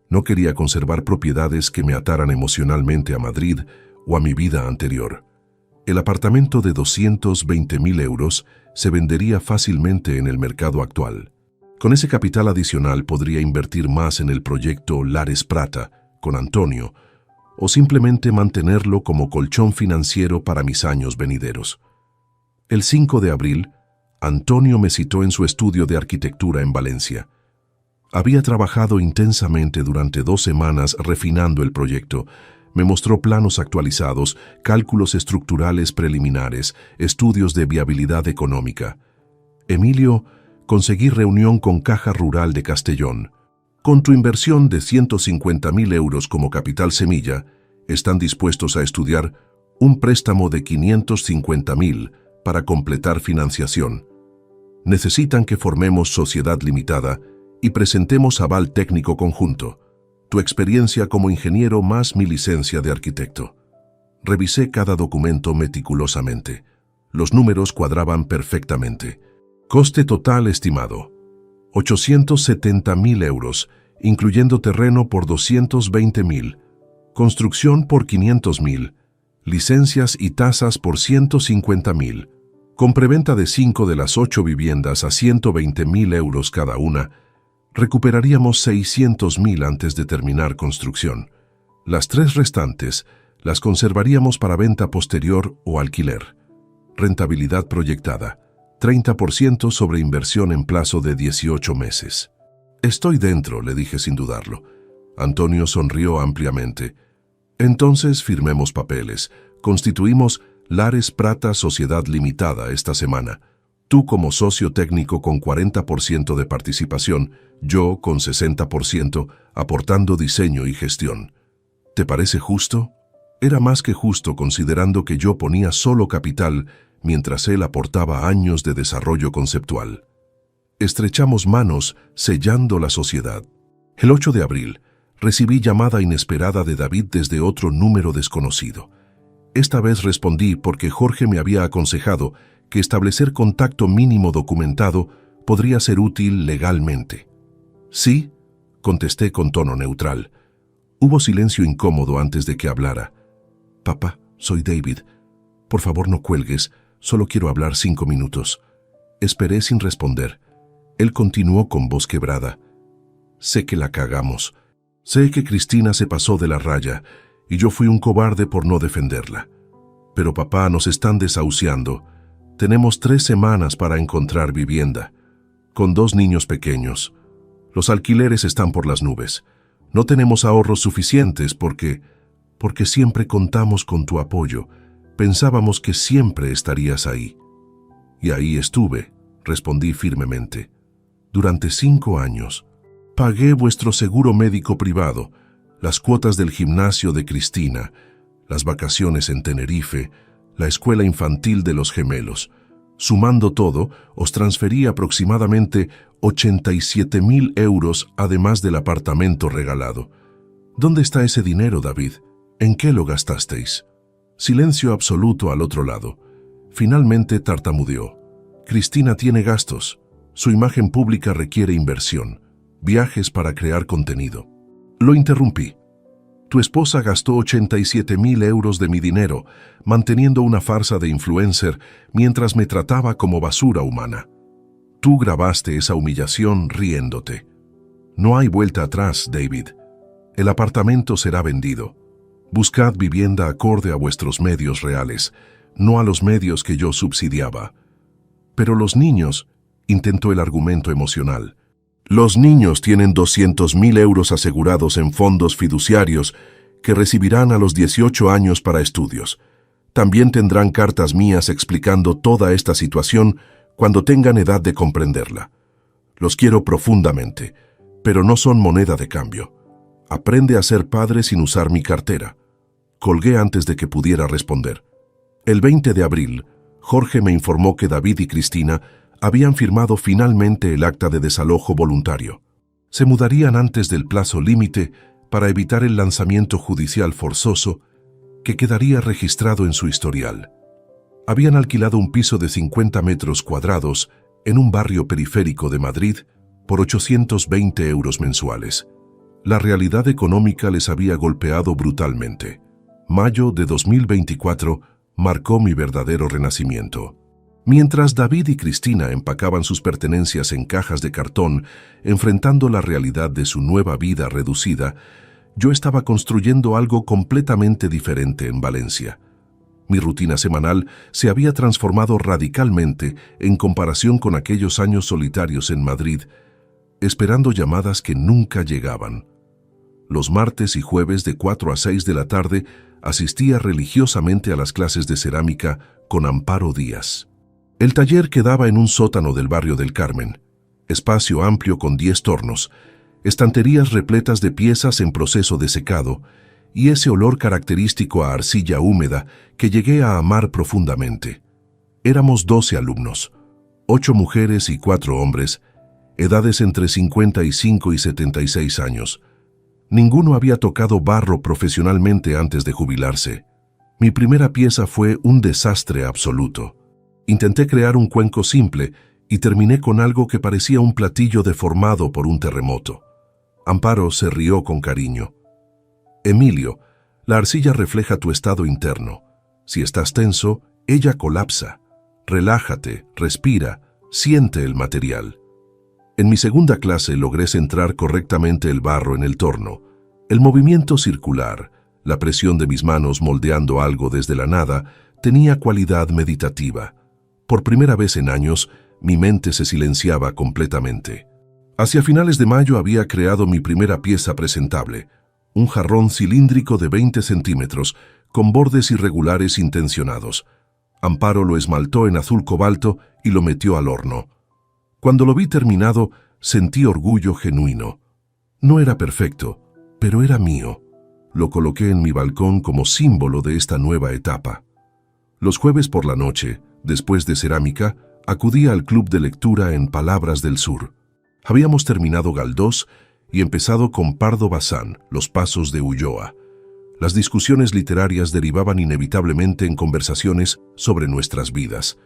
No quería conservar propiedades que me ataran emocionalmente a Madrid o a mi vida anterior. El apartamento de 220.000 euros se vendería fácilmente en el mercado actual. Con ese capital adicional podría invertir más en el proyecto Lares Prata, con Antonio, o simplemente mantenerlo como colchón financiero para mis años venideros. El 5 de abril, Antonio me citó en su estudio de arquitectura en Valencia. Había trabajado intensamente durante 2 semanas refinando el proyecto. Me mostró planos actualizados, cálculos estructurales preliminares, estudios de viabilidad económica. Emilio, conseguí reunión con Caja Rural de Castellón. Con tu inversión de 150.000 euros como capital semilla, están dispuestos a estudiar un préstamo de 550.000 para completar financiación. Necesitan que formemos sociedad limitada y presentemos aval técnico conjunto, tu experiencia como ingeniero más mi licencia de arquitecto. Revisé cada documento meticulosamente. Los números cuadraban perfectamente. Coste total estimado: 870.000 euros, incluyendo terreno por 220.000, construcción por 500.000, licencias y tasas por 150.000, con preventa de 5 de las 8 viviendas a 120.000 euros cada una. Recuperaríamos 600.000 antes de terminar construcción. Las 3 restantes las conservaríamos para venta posterior o alquiler. Rentabilidad proyectada: 30% sobre inversión en plazo de 18 meses. Estoy dentro, le dije sin dudarlo. Antonio sonrió ampliamente. Entonces firmemos papeles. Constituimos Lares Prata Sociedad Limitada esta semana. Tú como socio técnico con 40% de participación, yo con 60%, aportando diseño y gestión. ¿Te parece justo? Era más que justo considerando que yo ponía solo capital mientras él aportaba años de desarrollo conceptual. Estrechamos manos, sellando la sociedad. El 8 de abril, recibí llamada inesperada de David desde otro número desconocido. Esta vez respondí porque Jorge me había aconsejado que establecer contacto mínimo documentado podría ser útil legalmente. Sí, contesté con tono neutral. Hubo silencio incómodo antes de que hablara. Papá, soy David. Por favor no cuelgues, solo quiero hablar 5 minutos. Esperé sin responder. Él continuó con voz quebrada. Sé que la cagamos. Sé que Cristina se pasó de la raya y yo fui un cobarde por no defenderla. Pero papá, nos están desahuciando. Tenemos 3 semanas para encontrar vivienda. Con 2 niños pequeños. Los alquileres están por las nubes. No tenemos ahorros suficientes porque siempre contamos con tu apoyo. Pensábamos que siempre estarías ahí. Y ahí estuve, respondí firmemente. Durante 5 años. Pagué vuestro seguro médico privado, las cuotas del gimnasio de Cristina, las vacaciones en Tenerife, la escuela infantil de los gemelos. Sumando todo, os transferí aproximadamente 87.000 euros, además del apartamento regalado. ¿Dónde está ese dinero, David? ¿En qué lo gastasteis? Silencio absoluto al otro lado. Finalmente tartamudeó. Cristina tiene gastos. Su imagen pública requiere inversión. Viajes para crear contenido. Lo interrumpí. Tu esposa gastó 87.000 euros de mi dinero, manteniendo una farsa de influencer mientras me trataba como basura humana. Tú grabaste esa humillación riéndote. No hay vuelta atrás, David. El apartamento será vendido. Buscad vivienda acorde a vuestros medios reales, no a los medios que yo subsidiaba. Pero los niños, intentó el argumento emocional. Los niños tienen 200.000 euros asegurados en fondos fiduciarios que recibirán a los 18 años para estudios. También tendrán cartas mías explicando toda esta situación cuando tengan edad de comprenderla. Los quiero profundamente, pero no son moneda de cambio. Aprende a ser padre sin usar mi cartera. Colgué antes de que pudiera responder. El 20 de abril, Jorge me informó que David y Cristina habían firmado finalmente el acta de desalojo voluntario. Se mudarían antes del plazo límite para evitar el lanzamiento judicial forzoso que quedaría registrado en su historial. Habían alquilado un piso de 50 metros cuadrados en un barrio periférico de Madrid, por 820 euros mensuales. La realidad económica les había golpeado brutalmente. Mayo de 2024 marcó mi verdadero renacimiento. Mientras David y Cristina empacaban sus pertenencias en cajas de cartón, enfrentando la realidad de su nueva vida reducida, yo estaba construyendo algo completamente diferente en Valencia. Mi rutina semanal se había transformado radicalmente en comparación con aquellos años solitarios en Madrid, esperando llamadas que nunca llegaban. Los martes y jueves de 4 a 6 de la tarde asistía religiosamente a las clases de cerámica con Amparo Díaz. El taller quedaba en un sótano del barrio del Carmen, espacio amplio con 10 tornos, estanterías repletas de piezas en proceso de secado y ese olor característico a arcilla húmeda que llegué a amar profundamente. Éramos 12 alumnos, 8 mujeres y 4 hombres, edades entre 55 y 76 años. Ninguno había tocado barro profesionalmente antes de jubilarse. Mi primera pieza fue un desastre absoluto. Intenté crear un cuenco simple y terminé con algo que parecía un platillo deformado por un terremoto. Amparo se rió con cariño. Emilio, la arcilla refleja tu estado interno. Si estás tenso, ella colapsa. Relájate, respira, siente el material. En mi segunda clase logré centrar correctamente el barro en el torno. El movimiento circular, la presión de mis manos moldeando algo desde la nada, tenía cualidad meditativa. Por primera vez en años, mi mente se silenciaba completamente. Hacia finales de mayo había creado mi primera pieza presentable, un jarrón cilíndrico de 20 centímetros, con bordes irregulares intencionados. Amparo lo esmaltó en azul cobalto y lo metió al horno. Cuando lo vi terminado, sentí orgullo genuino. No era perfecto, pero era mío. Lo coloqué en mi balcón como símbolo de esta nueva etapa. Los jueves por la noche, después de cerámica, acudía al club de lectura en Palabras del Sur. Habíamos terminado Galdós y empezado con Pardo Bazán, Los Pasos de Ulloa. Las discusiones literarias derivaban inevitablemente en conversaciones sobre nuestras vidas.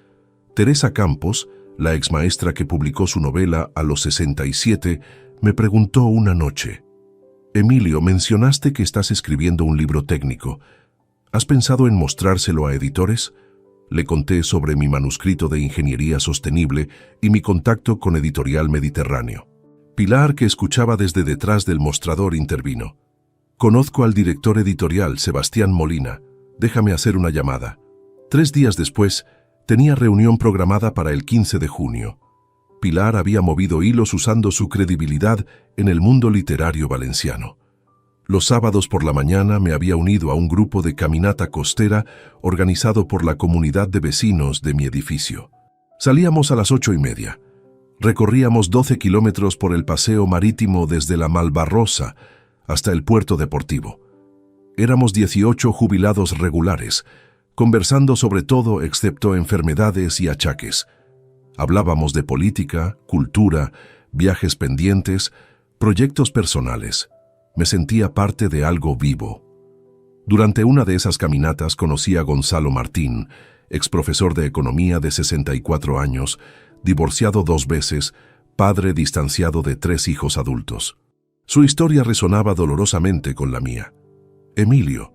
Teresa Campos, la exmaestra que publicó su novela a los 67, me preguntó una noche: «Emilio, mencionaste que estás escribiendo un libro técnico. ¿Has pensado en mostrárselo a editores?». Le conté sobre mi manuscrito de Ingeniería Sostenible y mi contacto con Editorial Mediterráneo. Pilar, que escuchaba desde detrás del mostrador, intervino. «Conozco al director editorial, Sebastián Molina. Déjame hacer una llamada». 3 días después, tenía reunión programada para el 15 de junio. Pilar había movido hilos usando su credibilidad en el mundo literario valenciano. Los sábados por la mañana me había unido a un grupo de caminata costera organizado por la comunidad de vecinos de mi edificio. Salíamos a las 8:30. Recorríamos 12 kilómetros por el paseo marítimo desde la Malvarrosa hasta el puerto deportivo. Éramos 18 jubilados regulares, conversando sobre todo excepto enfermedades y achaques. Hablábamos de política, cultura, viajes pendientes, proyectos personales. Me sentía parte de algo vivo. Durante una de esas caminatas conocí a Gonzalo Martín, exprofesor de economía de 64 años, divorciado 2 veces, padre distanciado de 3 hijos adultos. Su historia resonaba dolorosamente con la mía. «Emilio,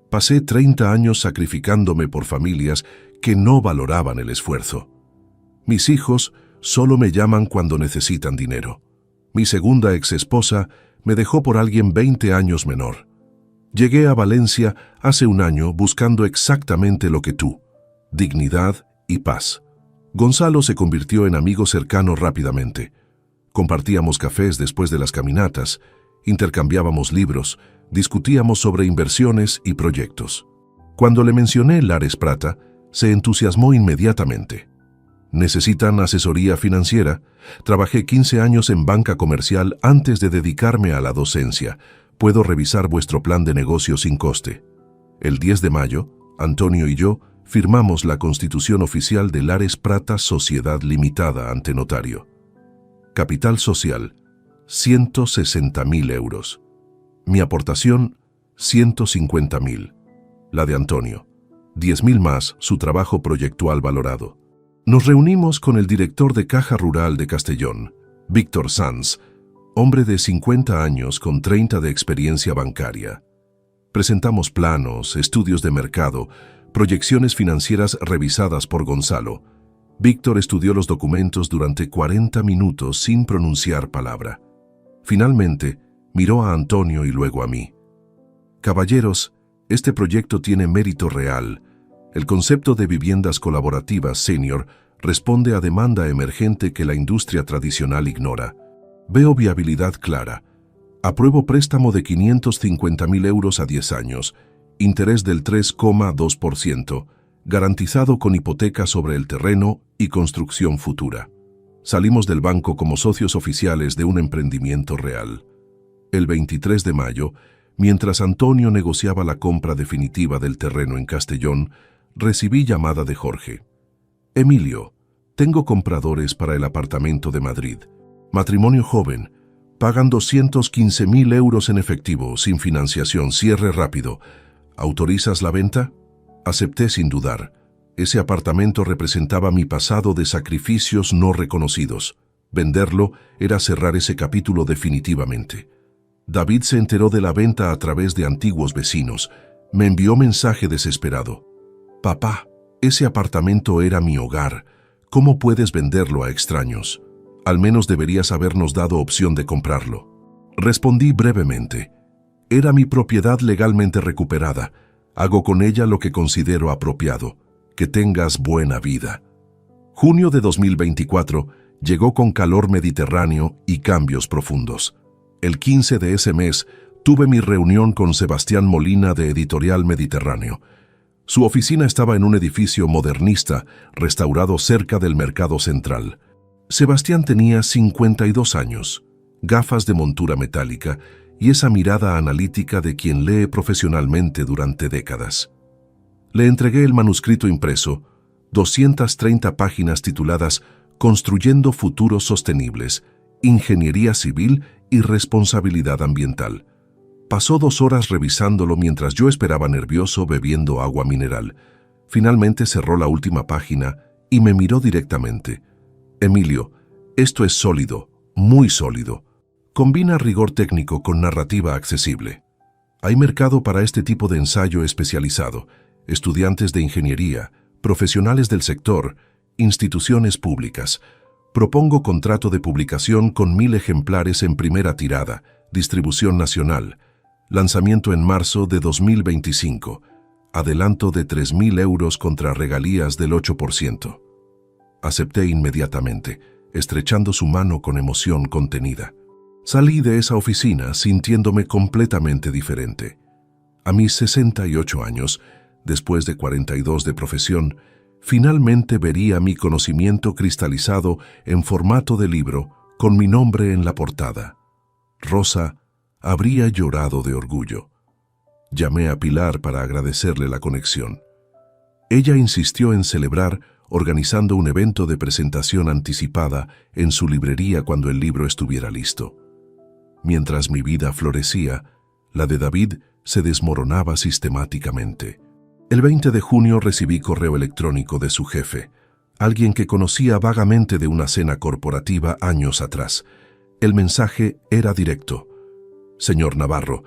pasé 30 años sacrificándome por familias que no valoraban el esfuerzo. Mis hijos solo me llaman cuando necesitan dinero. Mi segunda exesposa me dejó por alguien 20 años menor. Llegué a Valencia hace 1 año buscando exactamente lo que tú, dignidad y paz». Gonzalo se convirtió en amigo cercano rápidamente. Compartíamos cafés después de las caminatas, intercambiábamos libros, discutíamos sobre inversiones y proyectos. Cuando le mencioné Lares Prata, se entusiasmó inmediatamente. ¿Necesitan asesoría financiera? Trabajé 15 años en banca comercial antes de dedicarme a la docencia. Puedo revisar vuestro plan de negocio sin coste. El 10 de mayo, Antonio y yo firmamos la constitución oficial de Lares Prata Sociedad Limitada ante notario. Capital social, 160.000 euros. Mi aportación, 150.000. La de Antonio, 10.000 más su trabajo proyectual valorado. Nos reunimos con el director de Caja Rural de Castellón, Víctor Sanz, hombre de 50 años con 30 de experiencia bancaria. Presentamos planos, estudios de mercado, proyecciones financieras revisadas por Gonzalo. Víctor estudió los documentos durante 40 minutos sin pronunciar palabra. Finalmente, miró a Antonio y luego a mí. Caballeros, este proyecto tiene mérito real. El concepto de viviendas colaborativas senior responde a demanda emergente que la industria tradicional ignora. Veo viabilidad clara. Apruebo préstamo de 550.000 euros a 10 años, interés del 3,2%, garantizado con hipoteca sobre el terreno y construcción futura. Salimos del banco como socios oficiales de un emprendimiento real. El 23 de mayo, mientras Antonio negociaba la compra definitiva del terreno en Castellón, recibí llamada de Jorge. Emilio, tengo compradores para el apartamento de Madrid. Matrimonio joven, pagan 215.000 euros en efectivo, sin financiación, cierre rápido. ¿Autorizas la venta? Acepté sin dudar. Ese apartamento representaba mi pasado de sacrificios no reconocidos. Venderlo era cerrar ese capítulo definitivamente. David se enteró de la venta a través de antiguos vecinos. Me envió mensaje desesperado. Papá, ese apartamento era mi hogar. ¿Cómo puedes venderlo a extraños? Al menos deberías habernos dado opción de comprarlo. Respondí brevemente. Era mi propiedad legalmente recuperada. Hago con ella lo que considero apropiado. Que tengas buena vida. Junio de 2024 llegó con calor mediterráneo y cambios profundos. El 15 de ese mes tuve mi reunión con Sebastián Molina de Editorial Mediterráneo. Su oficina estaba en un edificio modernista restaurado cerca del Mercado Central. Sebastián tenía 52 años, gafas de montura metálica y esa mirada analítica de quien lee profesionalmente durante décadas. Le entregué el manuscrito impreso, 230 páginas tituladas Construyendo futuros sostenibles, Ingeniería civil y responsabilidad ambiental. Pasó 2 horas revisándolo mientras yo esperaba nervioso bebiendo agua mineral. Finalmente cerró la última página y me miró directamente. Emilio, esto es sólido, muy sólido. Combina rigor técnico con narrativa accesible. Hay mercado para este tipo de ensayo especializado, estudiantes de ingeniería, profesionales del sector, instituciones públicas. Propongo contrato de publicación con 1000 ejemplares en primera tirada, distribución nacional, lanzamiento en marzo de 2025, adelanto de 3.000 euros contra regalías del 8%. Acepté inmediatamente, estrechando su mano con emoción contenida. Salí de esa oficina sintiéndome completamente diferente. A mis 68 años, después de 42 de profesión, finalmente vería mi conocimiento cristalizado en formato de libro con mi nombre en la portada. Rosa habría llorado de orgullo. Llamé a Pilar para agradecerle la conexión. Ella insistió en celebrar organizando un evento de presentación anticipada en su librería cuando el libro estuviera listo. Mientras mi vida florecía, la de David se desmoronaba sistemáticamente. El 20 de junio recibí correo electrónico de su jefe, alguien que conocía vagamente de una cena corporativa años atrás. El mensaje era directo. Señor Navarro,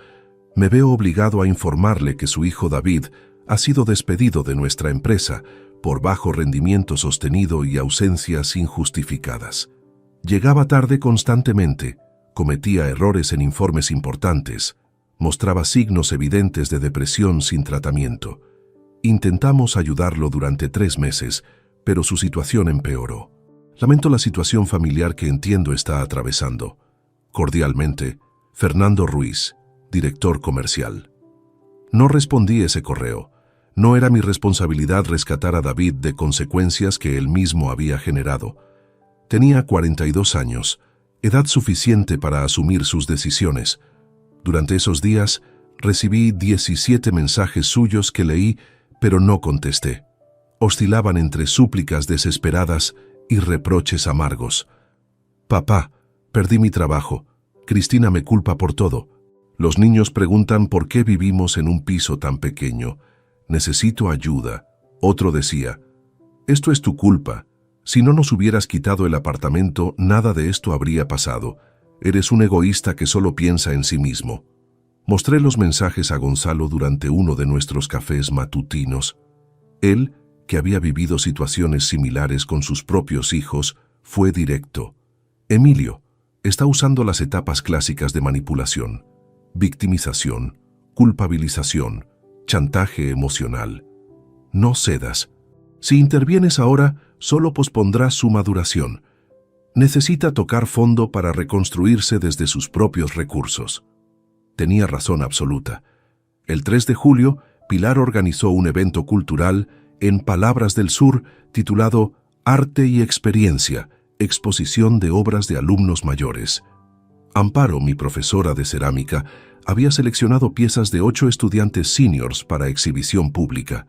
me veo obligado a informarle que su hijo David ha sido despedido de nuestra empresa por bajo rendimiento sostenido y ausencias injustificadas. Llegaba tarde constantemente, cometía errores en informes importantes, mostraba signos evidentes de depresión sin tratamiento. Intentamos ayudarlo durante 3 meses, pero su situación empeoró. Lamento la situación familiar que entiendo está atravesando. Cordialmente, Fernando Ruiz, director comercial. No respondí ese correo. No era mi responsabilidad rescatar a David de consecuencias que él mismo había generado. Tenía 42 años, edad suficiente para asumir sus decisiones. Durante esos días, recibí 17 mensajes suyos que leí, pero no contesté. Oscilaban entre súplicas desesperadas y reproches amargos. Papá, perdí mi trabajo. Cristina me culpa por todo. Los niños preguntan por qué vivimos en un piso tan pequeño. Necesito ayuda. Otro decía, esto es tu culpa. Si no nos hubieras quitado el apartamento, nada de esto habría pasado. Eres un egoísta que solo piensa en sí mismo. Mostré los mensajes a Gonzalo durante uno de nuestros cafés matutinos. Él, que había vivido situaciones similares con sus propios hijos, fue directo. Emilio está usando las etapas clásicas de manipulación, victimización, culpabilización, chantaje emocional. No cedas. Si intervienes ahora, solo pospondrás su maduración. Necesita tocar fondo para reconstruirse desde sus propios recursos. Tenía razón absoluta. El 3 de julio, Pilar organizó un evento cultural en Palabras del Sur titulado Arte y Experiencia, exposición de obras de alumnos mayores. Amparo, mi profesora de cerámica, había seleccionado piezas de 8 estudiantes seniors para exhibición pública.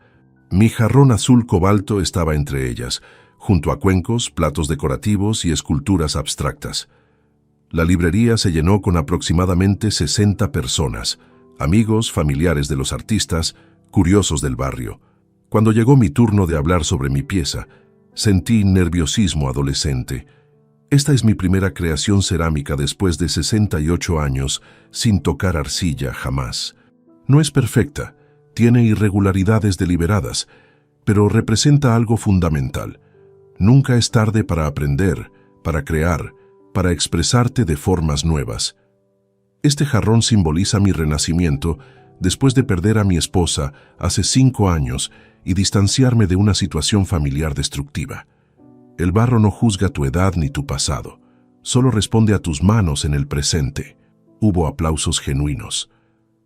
Mi jarrón azul cobalto estaba entre ellas, junto a cuencos, platos decorativos y esculturas abstractas. La librería se llenó con aproximadamente 60 personas, amigos, familiares de los artistas, curiosos del barrio. Cuando llegó mi turno de hablar sobre mi pieza, sentí nerviosismo adolescente. Esta es mi primera creación cerámica después de 68 años, sin tocar arcilla jamás. No es perfecta, tiene irregularidades deliberadas, pero representa algo fundamental. Nunca es tarde para aprender, para crear, para expresarte de formas nuevas. Este jarrón simboliza mi renacimiento después de perder a mi esposa hace 5 años y distanciarme de una situación familiar destructiva. El barro no juzga tu edad ni tu pasado, solo responde a tus manos en el presente. Hubo aplausos genuinos.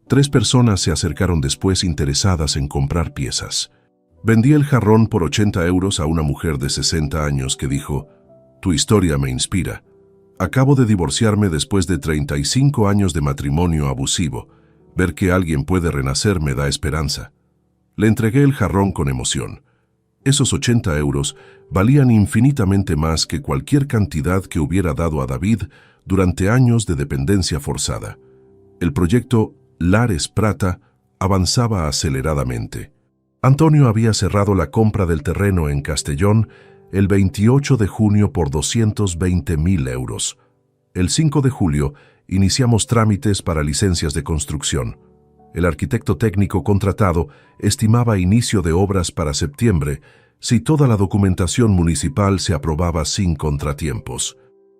3 personas se acercaron después interesadas en comprar piezas. Vendí el jarrón por 80 euros a una mujer de 60 años que dijo: «Tu historia me inspira. Acabo de divorciarme después de 35 años de matrimonio abusivo. Ver que alguien puede renacer me da esperanza». Le entregué el jarrón con emoción. Esos 80 euros valían infinitamente más que cualquier cantidad que hubiera dado a David durante años de dependencia forzada. El proyecto Lares Prata avanzaba aceleradamente. Antonio había cerrado la compra del terreno en Castellón el 28 de junio por 220.000 euros. El 5 de julio iniciamos trámites para licencias de construcción. El arquitecto técnico contratado estimaba inicio de obras para septiembre si toda la documentación municipal se aprobaba sin contratiempos.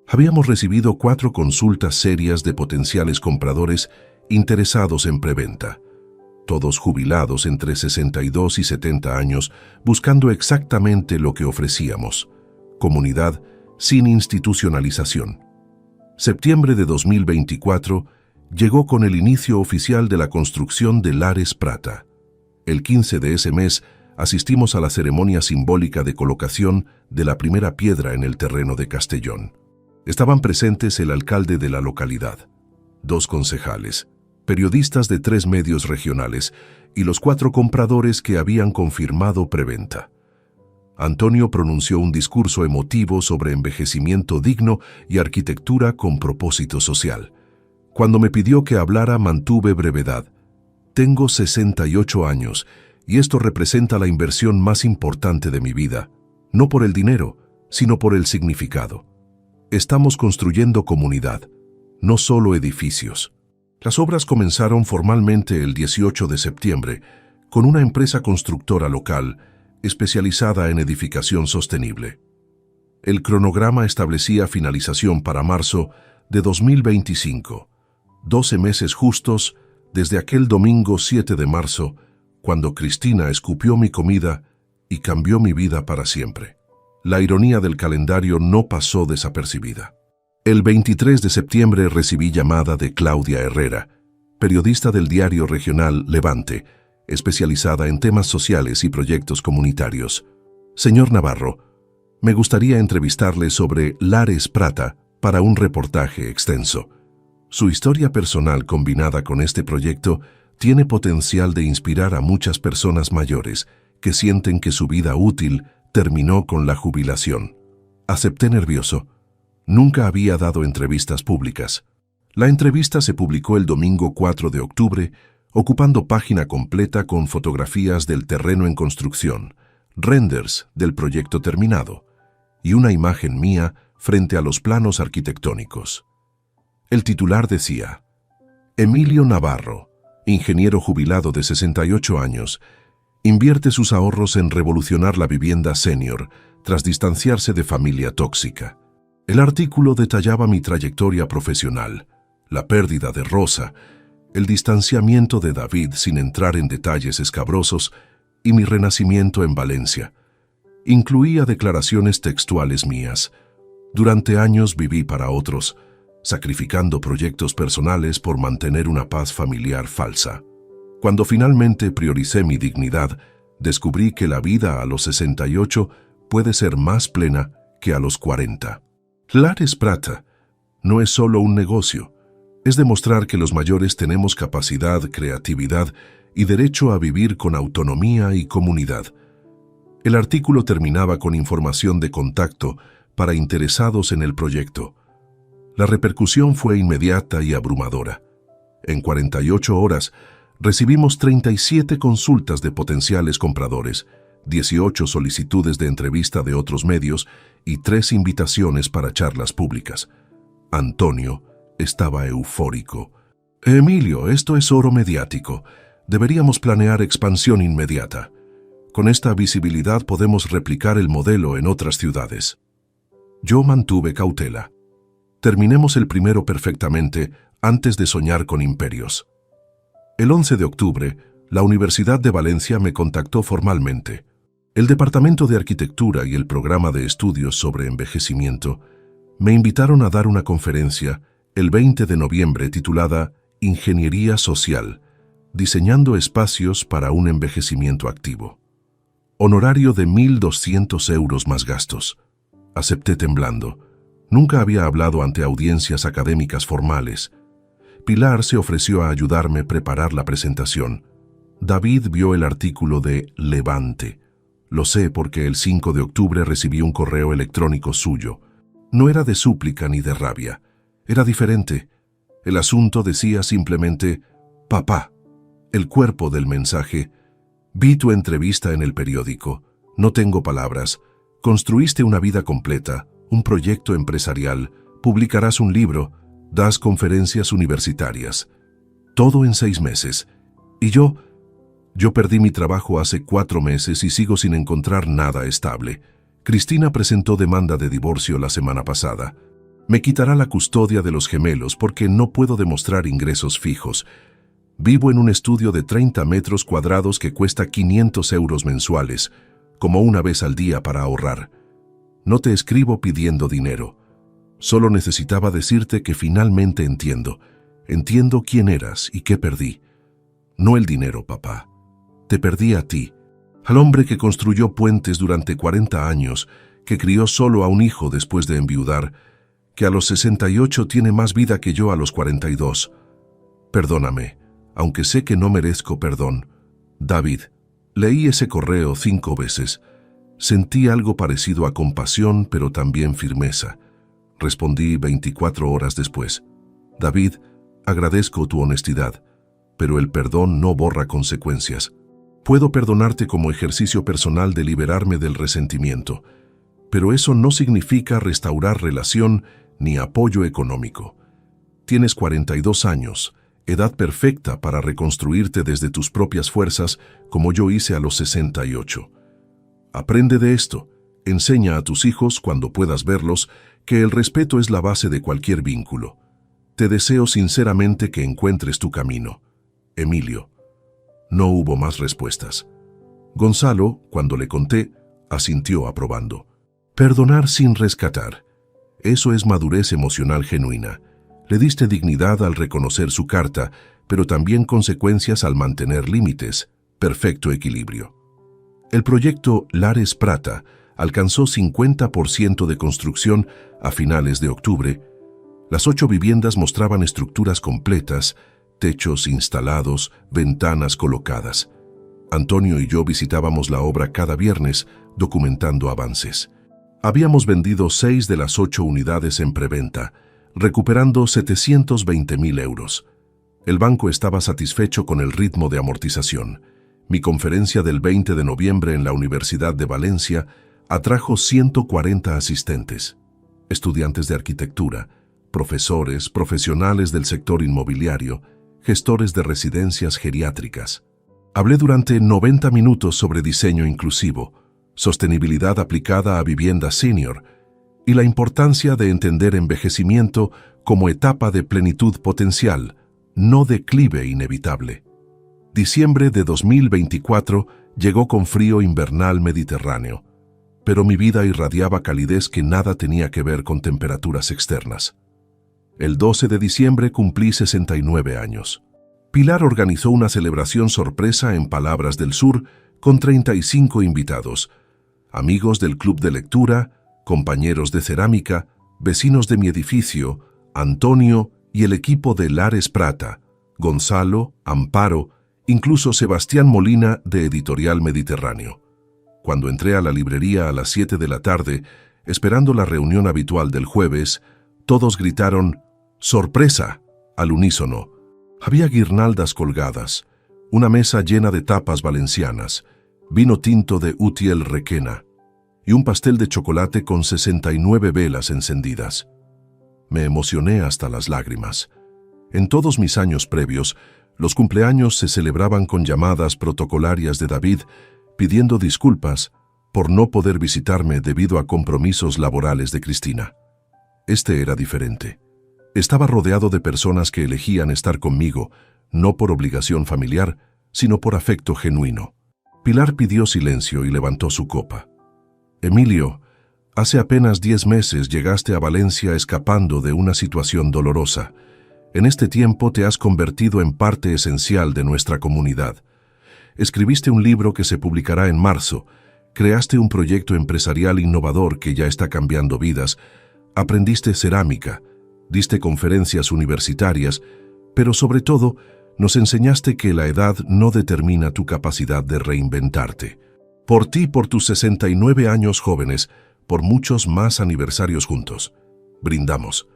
Habíamos recibido 4 consultas serias de potenciales compradores interesados en preventa. Todos jubilados entre 62 y 70 años, buscando exactamente lo que ofrecíamos: comunidad sin institucionalización. Septiembre de 2024 llegó con el inicio oficial de la construcción de Lares Prata. El 15 de ese mes asistimos a la ceremonia simbólica de colocación de la primera piedra en el terreno de Castellón. Estaban presentes el alcalde de la localidad, 2 concejales, periodistas de 3 medios regionales y los 4 compradores que habían confirmado preventa. Antonio pronunció un discurso emotivo sobre envejecimiento digno y arquitectura con propósito social. Cuando me pidió que hablara, mantuve brevedad. Tengo 68 años y esto representa la inversión más importante de mi vida, no por el dinero, sino por el significado. Estamos construyendo comunidad, no solo edificios. Las obras comenzaron formalmente el 18 de septiembre con una empresa constructora local especializada en edificación sostenible. El cronograma establecía finalización para marzo de 2025, 12 meses justos desde aquel domingo 7 de marzo, cuando Cristina escupió mi comida y cambió mi vida para siempre. La ironía del calendario no pasó desapercibida. El 23 de septiembre recibí llamada de Claudia Herrera, periodista del diario regional Levante, especializada en temas sociales y proyectos comunitarios. Señor Navarro, me gustaría entrevistarle sobre Lares Prata para un reportaje extenso. Su historia personal combinada con este proyecto tiene potencial de inspirar a muchas personas mayores que sienten que su vida útil terminó con la jubilación. Acepté nervioso. Nunca había dado entrevistas públicas. La entrevista se publicó el domingo 4 de octubre, ocupando página completa con fotografías del terreno en construcción, renders del proyecto terminado. y una imagen mía frente a los planos arquitectónicos. El titular decía: Emilio Navarro, ingeniero jubilado de 68 años, invierte sus ahorros en revolucionar la vivienda senior tras distanciarse de familia tóxica. El artículo detallaba mi trayectoria profesional, la pérdida de Rosa, el distanciamiento de David sin entrar en detalles escabrosos y mi renacimiento en Valencia. Incluía declaraciones textuales mías. Durante años viví para otros, sacrificando proyectos personales por mantener una paz familiar falsa. Cuando finalmente prioricé mi dignidad, descubrí que la vida a los 68 puede ser más plena que a los 40. Lares Prata no es solo un negocio, es demostrar que los mayores tenemos capacidad, creatividad y derecho a vivir con autonomía y comunidad. El artículo terminaba con información de contacto para interesados en el proyecto. La repercusión fue inmediata y abrumadora. En 48 horas, recibimos 37 consultas de potenciales compradores, 18 solicitudes de entrevista de otros medios y 3 invitaciones para charlas públicas. Antonio estaba eufórico. Emilio, esto es oro mediático. Deberíamos planear expansión inmediata. Con esta visibilidad podemos replicar el modelo en otras ciudades. Yo mantuve cautela. Terminemos el primero perfectamente antes de soñar con imperios. El 11 de octubre, la Universidad de Valencia me contactó formalmente. El Departamento de Arquitectura y el Programa de Estudios sobre Envejecimiento me invitaron a dar una conferencia el 20 de noviembre titulada Ingeniería Social, diseñando espacios para un envejecimiento activo. Honorario de 1.200 euros más gastos. Acepté temblando. Nunca había hablado ante audiencias académicas formales. Pilar se ofreció a ayudarme a preparar la presentación. David vio el artículo de Levante. Lo sé porque el 5 de octubre recibí un correo electrónico suyo. No era de súplica ni de rabia. Era diferente. El asunto decía simplemente: papá. El cuerpo del mensaje: vi tu entrevista en el periódico. No tengo palabras. Construiste una vida completa, un proyecto empresarial, publicarás un libro, das conferencias universitarias. Todo en 6 meses. Y yo perdí mi trabajo hace 4 meses y sigo sin encontrar nada estable. Cristina presentó demanda de divorcio la semana pasada. Me quitará la custodia de los gemelos porque no puedo demostrar ingresos fijos. Vivo en un estudio de 30 metros cuadrados que cuesta 500 euros mensuales, como una vez al día para ahorrar. No te escribo pidiendo dinero. Solo necesitaba decirte que finalmente entiendo. Entiendo quién eras y qué perdí. No el dinero, papá. Te perdí a ti, al hombre que construyó puentes durante 40 años, que crió solo a un hijo después de enviudar, que a los 68 tiene más vida que yo a los 42. Perdóname, aunque sé que no merezco perdón. David, leí ese correo 5 veces. Sentí algo parecido a compasión, pero también firmeza. Respondí 24 horas después. David, agradezco tu honestidad, pero el perdón no borra consecuencias. Puedo perdonarte como ejercicio personal de liberarme del resentimiento, pero eso no significa restaurar relación ni apoyo económico. Tienes 42 años, edad perfecta para reconstruirte desde tus propias fuerzas como yo hice a los 68. Aprende de esto, enseña a tus hijos cuando puedas verlos que el respeto es la base de cualquier vínculo. Te deseo sinceramente que encuentres tu camino. Emilio. No hubo más respuestas. Gonzalo, cuando le conté, asintió aprobando. Perdonar sin rescatar. Eso es madurez emocional genuina. Le diste dignidad al reconocer su carta, pero también consecuencias al mantener límites. Perfecto equilibrio. El proyecto Lares Prata alcanzó 50% de construcción a finales de octubre. Las 8 viviendas mostraban estructuras completas, techos instalados, ventanas colocadas. Antonio y yo visitábamos la obra cada viernes, documentando avances. Habíamos vendido 6 de las 8 unidades en preventa, recuperando 720.000 euros. El banco estaba satisfecho con el ritmo de amortización. Mi conferencia del 20 de noviembre en la Universidad de Valencia Atrajo 140 asistentes, estudiantes de arquitectura, profesores, profesionales del sector inmobiliario, gestores de residencias geriátricas. Hablé durante 90 minutos sobre diseño inclusivo, sostenibilidad aplicada a vivienda senior y la importancia de entender envejecimiento como etapa de plenitud potencial, no declive inevitable. Diciembre de 2024 llegó con frío invernal mediterráneo, pero mi vida irradiaba calidez que nada tenía que ver con temperaturas externas. El 12 de diciembre cumplí 69 años. Pilar organizó una celebración sorpresa en Palabras del Sur con 35 invitados, amigos del club de lectura, compañeros de cerámica, vecinos de mi edificio, Antonio y el equipo de Lares Prata, Gonzalo, Amparo, incluso Sebastián Molina de Editorial Mediterráneo. Cuando entré a la librería a las 7 de la tarde, esperando la reunión habitual del jueves, todos gritaron ¡sorpresa!, al unísono. Había guirnaldas colgadas, una mesa llena de tapas valencianas, vino tinto de Utiel Requena y un pastel de chocolate con 69 velas encendidas. Me emocioné hasta las lágrimas. En todos mis años previos, los cumpleaños se celebraban con llamadas protocolarias de David pidiendo disculpas por no poder visitarme debido a compromisos laborales de Cristina. Este era diferente. Estaba rodeado de personas que elegían estar conmigo, no por obligación familiar, sino por afecto genuino. Pilar pidió silencio y levantó su copa. Emilio, hace apenas 10 meses llegaste a Valencia escapando de una situación dolorosa. En este tiempo te has convertido en parte esencial de nuestra comunidad. Escribiste un libro que se publicará en marzo, creaste un proyecto empresarial innovador que ya está cambiando vidas, aprendiste cerámica, diste conferencias universitarias, pero sobre todo nos enseñaste que la edad no determina tu capacidad de reinventarte. Por ti, por tus 69 años jóvenes, por muchos más aniversarios juntos. Brindamos.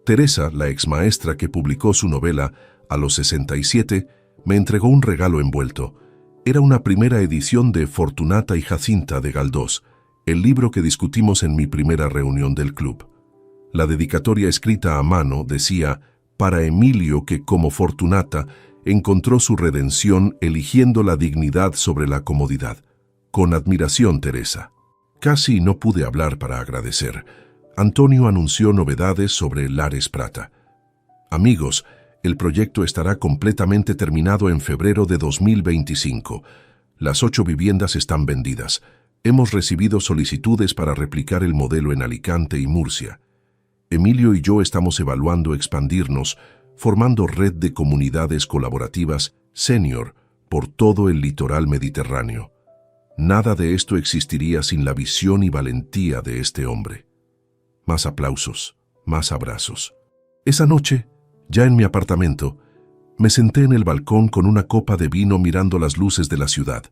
Teresa, la exmaestra que publicó su novela a los 67, me entregó un regalo envuelto. Era una primera edición de Fortunata y Jacinta de Galdós, el libro que discutimos en mi primera reunión del club. La dedicatoria escrita a mano decía, para Emilio que como Fortunata encontró su redención eligiendo la dignidad sobre la comodidad. Con admiración, Teresa. Casi no pude hablar para agradecer. Antonio anunció novedades sobre Lares Prata. Amigos, el proyecto estará completamente terminado en febrero de 2025. Las 8 viviendas están vendidas. Hemos recibido solicitudes para replicar el modelo en Alicante y Murcia. Emilio y yo estamos evaluando expandirnos, formando red de comunidades colaborativas senior por todo el litoral mediterráneo. Nada de esto existiría sin la visión y valentía de este hombre. Más aplausos, más abrazos. Esa noche, ya en mi apartamento, me senté en el balcón con una copa de vino mirando las luces de la ciudad.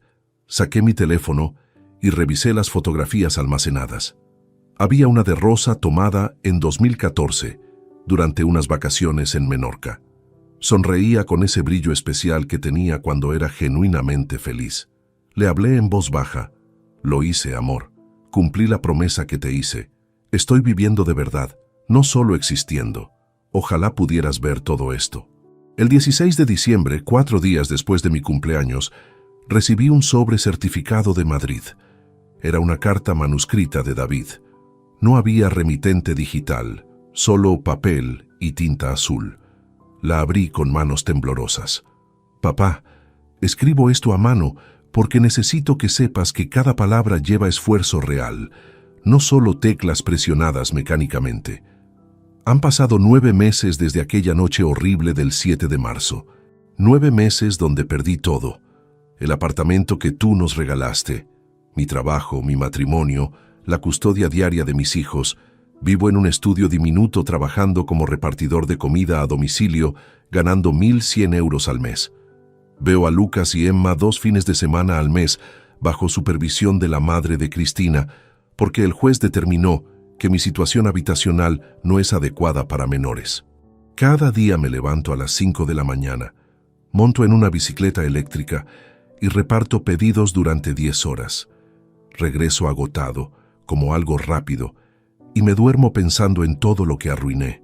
Saqué mi teléfono y revisé las fotografías almacenadas. Había una de Rosa tomada en 2014, durante unas vacaciones en Menorca. Sonreía con ese brillo especial que tenía cuando era genuinamente feliz. Le hablé en voz baja. Lo hice, amor. Cumplí la promesa que te hice. Estoy viviendo de verdad, no solo existiendo. Ojalá pudieras ver todo esto. El 16 de diciembre, 4 días después de mi cumpleaños, recibí un sobre certificado de Madrid. Era una carta manuscrita de David. No había remitente digital, solo papel y tinta azul. La abrí con manos temblorosas. Papá, escribo esto a mano porque necesito que sepas que cada palabra lleva esfuerzo real, no solo teclas presionadas mecánicamente. Han pasado 9 meses desde aquella noche horrible del 7 de marzo. 9 meses donde perdí todo. El apartamento que tú nos regalaste, mi trabajo, mi matrimonio, la custodia diaria de mis hijos. Vivo en un estudio diminuto trabajando como repartidor de comida a domicilio, ganando 1.100 euros al mes. Veo a Lucas y Emma 2 fines de semana al mes, bajo supervisión de la madre de Cristina, porque el juez determinó que mi situación habitacional no es adecuada para menores. Cada día me levanto a las 5 de la mañana, monto en una bicicleta eléctrica y reparto pedidos durante 10 horas. Regreso agotado, como algo rápido, y me duermo pensando en todo lo que arruiné.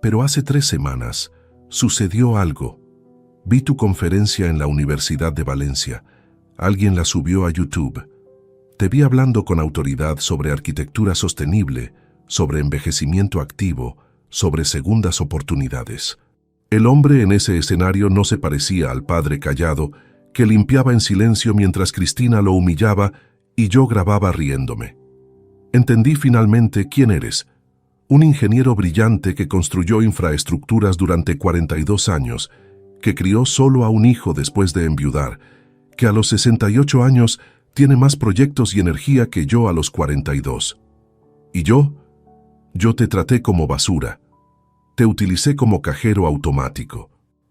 Pero hace 3 semanas sucedió algo. Vi tu conferencia en la Universidad de Valencia. Alguien la subió a YouTube. Te vi hablando con autoridad sobre arquitectura sostenible, sobre envejecimiento activo, sobre segundas oportunidades. El hombre en ese escenario no se parecía al padre callado, que limpiaba en silencio mientras Cristina lo humillaba y yo grababa riéndome. Entendí finalmente quién eres. Un ingeniero brillante que construyó infraestructuras durante 42 años, que crió solo a un hijo después de enviudar, que a los 68 años tiene más proyectos y energía que yo a los 42. ¿Y yo? Yo te traté como basura. Te utilicé como cajero automático.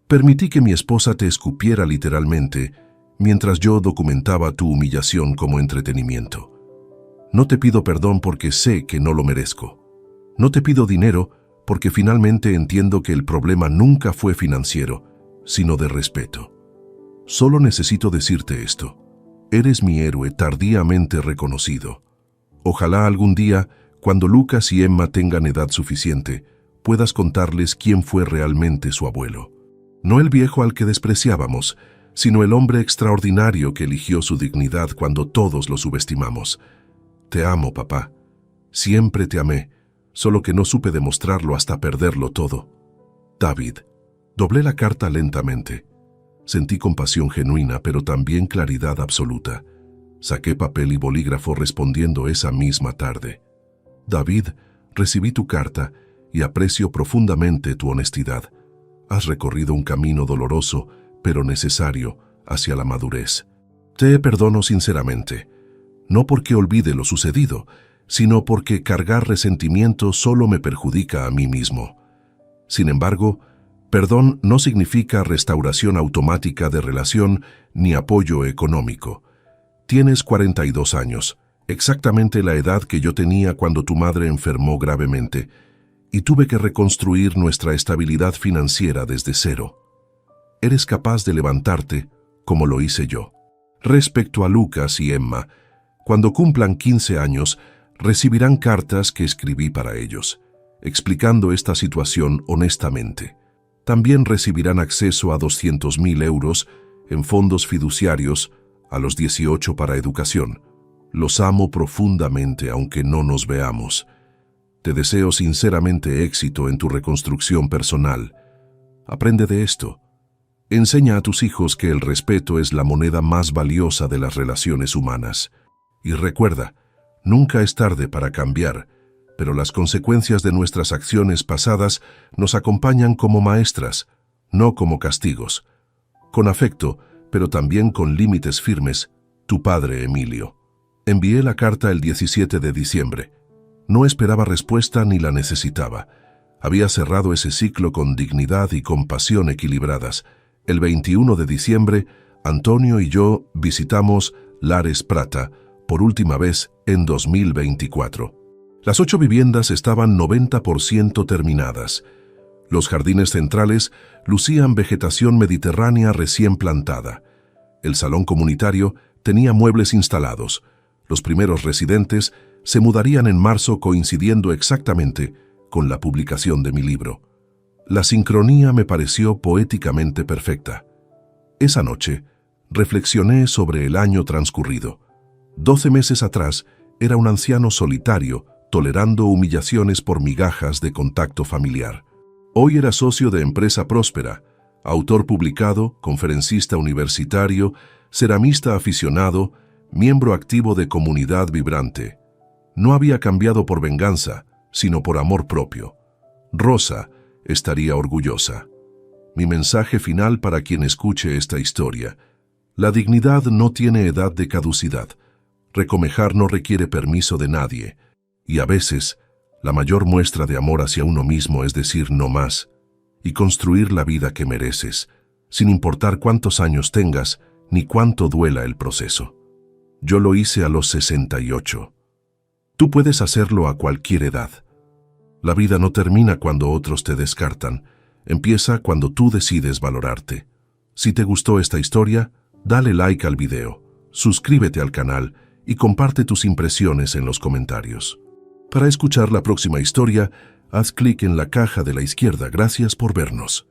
Permití que mi esposa te escupiera literalmente, mientras yo documentaba tu humillación como entretenimiento. No te pido perdón porque sé que no lo merezco. No te pido dinero porque finalmente entiendo que el problema nunca fue financiero, sino de respeto. Solo necesito decirte esto. Eres mi héroe tardíamente reconocido. Ojalá algún día, cuando Lucas y Emma tengan edad suficiente, puedas contarles quién fue realmente su abuelo. No el viejo al que despreciábamos, sino el hombre extraordinario que eligió su dignidad cuando todos lo subestimamos. Te amo, papá. Siempre te amé, solo que no supe demostrarlo hasta perderlo todo. David. Doblé la carta lentamente. Sentí compasión genuina, pero también claridad absoluta. Saqué papel y bolígrafo respondiendo esa misma tarde. David, recibí tu carta y aprecio profundamente tu honestidad. Has recorrido un camino doloroso, pero necesario, hacia la madurez. Te perdono sinceramente, no porque olvide lo sucedido, sino porque cargar resentimiento solo me perjudica a mí mismo. Sin embargo, perdón no significa restauración automática de relación ni apoyo económico. Tienes 42 años, exactamente la edad que yo tenía cuando tu madre enfermó gravemente, y tuve que reconstruir nuestra estabilidad financiera desde cero. Eres capaz de levantarte, como lo hice yo. Respecto a Lucas y Emma, cuando cumplan 15 años, recibirán cartas que escribí para ellos, explicando esta situación honestamente. También recibirán acceso a 200.000 euros en fondos fiduciarios a los 18 para educación. Los amo profundamente aunque no nos veamos. Te deseo sinceramente éxito en tu reconstrucción personal. Aprende de esto. Enseña a tus hijos que el respeto es la moneda más valiosa de las relaciones humanas. Y recuerda, nunca es tarde para cambiar, pero las consecuencias de nuestras acciones pasadas nos acompañan como maestras, no como castigos. Con afecto, pero también con límites firmes, tu padre Emilio. Envié la carta el 17 de diciembre. No esperaba respuesta ni la necesitaba. Había cerrado ese ciclo con dignidad y compasión equilibradas. El 21 de diciembre, Antonio y yo visitamos Lares Prata, por última vez en 2024. Las 8 viviendas estaban 90% terminadas. Los jardines centrales lucían vegetación mediterránea recién plantada. El salón comunitario tenía muebles instalados. Los primeros residentes se mudarían en marzo coincidiendo exactamente con la publicación de mi libro. La sincronía me pareció poéticamente perfecta. Esa noche, reflexioné sobre el año transcurrido. 12 meses atrás, era un anciano solitario, tolerando humillaciones por migajas de contacto familiar. Hoy era socio de empresa próspera, autor publicado, conferencista universitario, ceramista aficionado, miembro activo de comunidad vibrante. No había cambiado por venganza, sino por amor propio. Rosa estaría orgullosa. Mi mensaje final para quien escuche esta historia: la dignidad no tiene edad de caducidad. Recomejar no requiere permiso de nadie. Y a veces, la mayor muestra de amor hacia uno mismo es decir no más y construir la vida que mereces, sin importar cuántos años tengas ni cuánto duela el proceso. Yo lo hice a los 68. Tú puedes hacerlo a cualquier edad. La vida no termina cuando otros te descartan, empieza cuando tú decides valorarte. Si te gustó esta historia, dale like al video, suscríbete al canal y comparte tus impresiones en los comentarios. Para escuchar la próxima historia, haz clic en la caja de la izquierda. Gracias por vernos.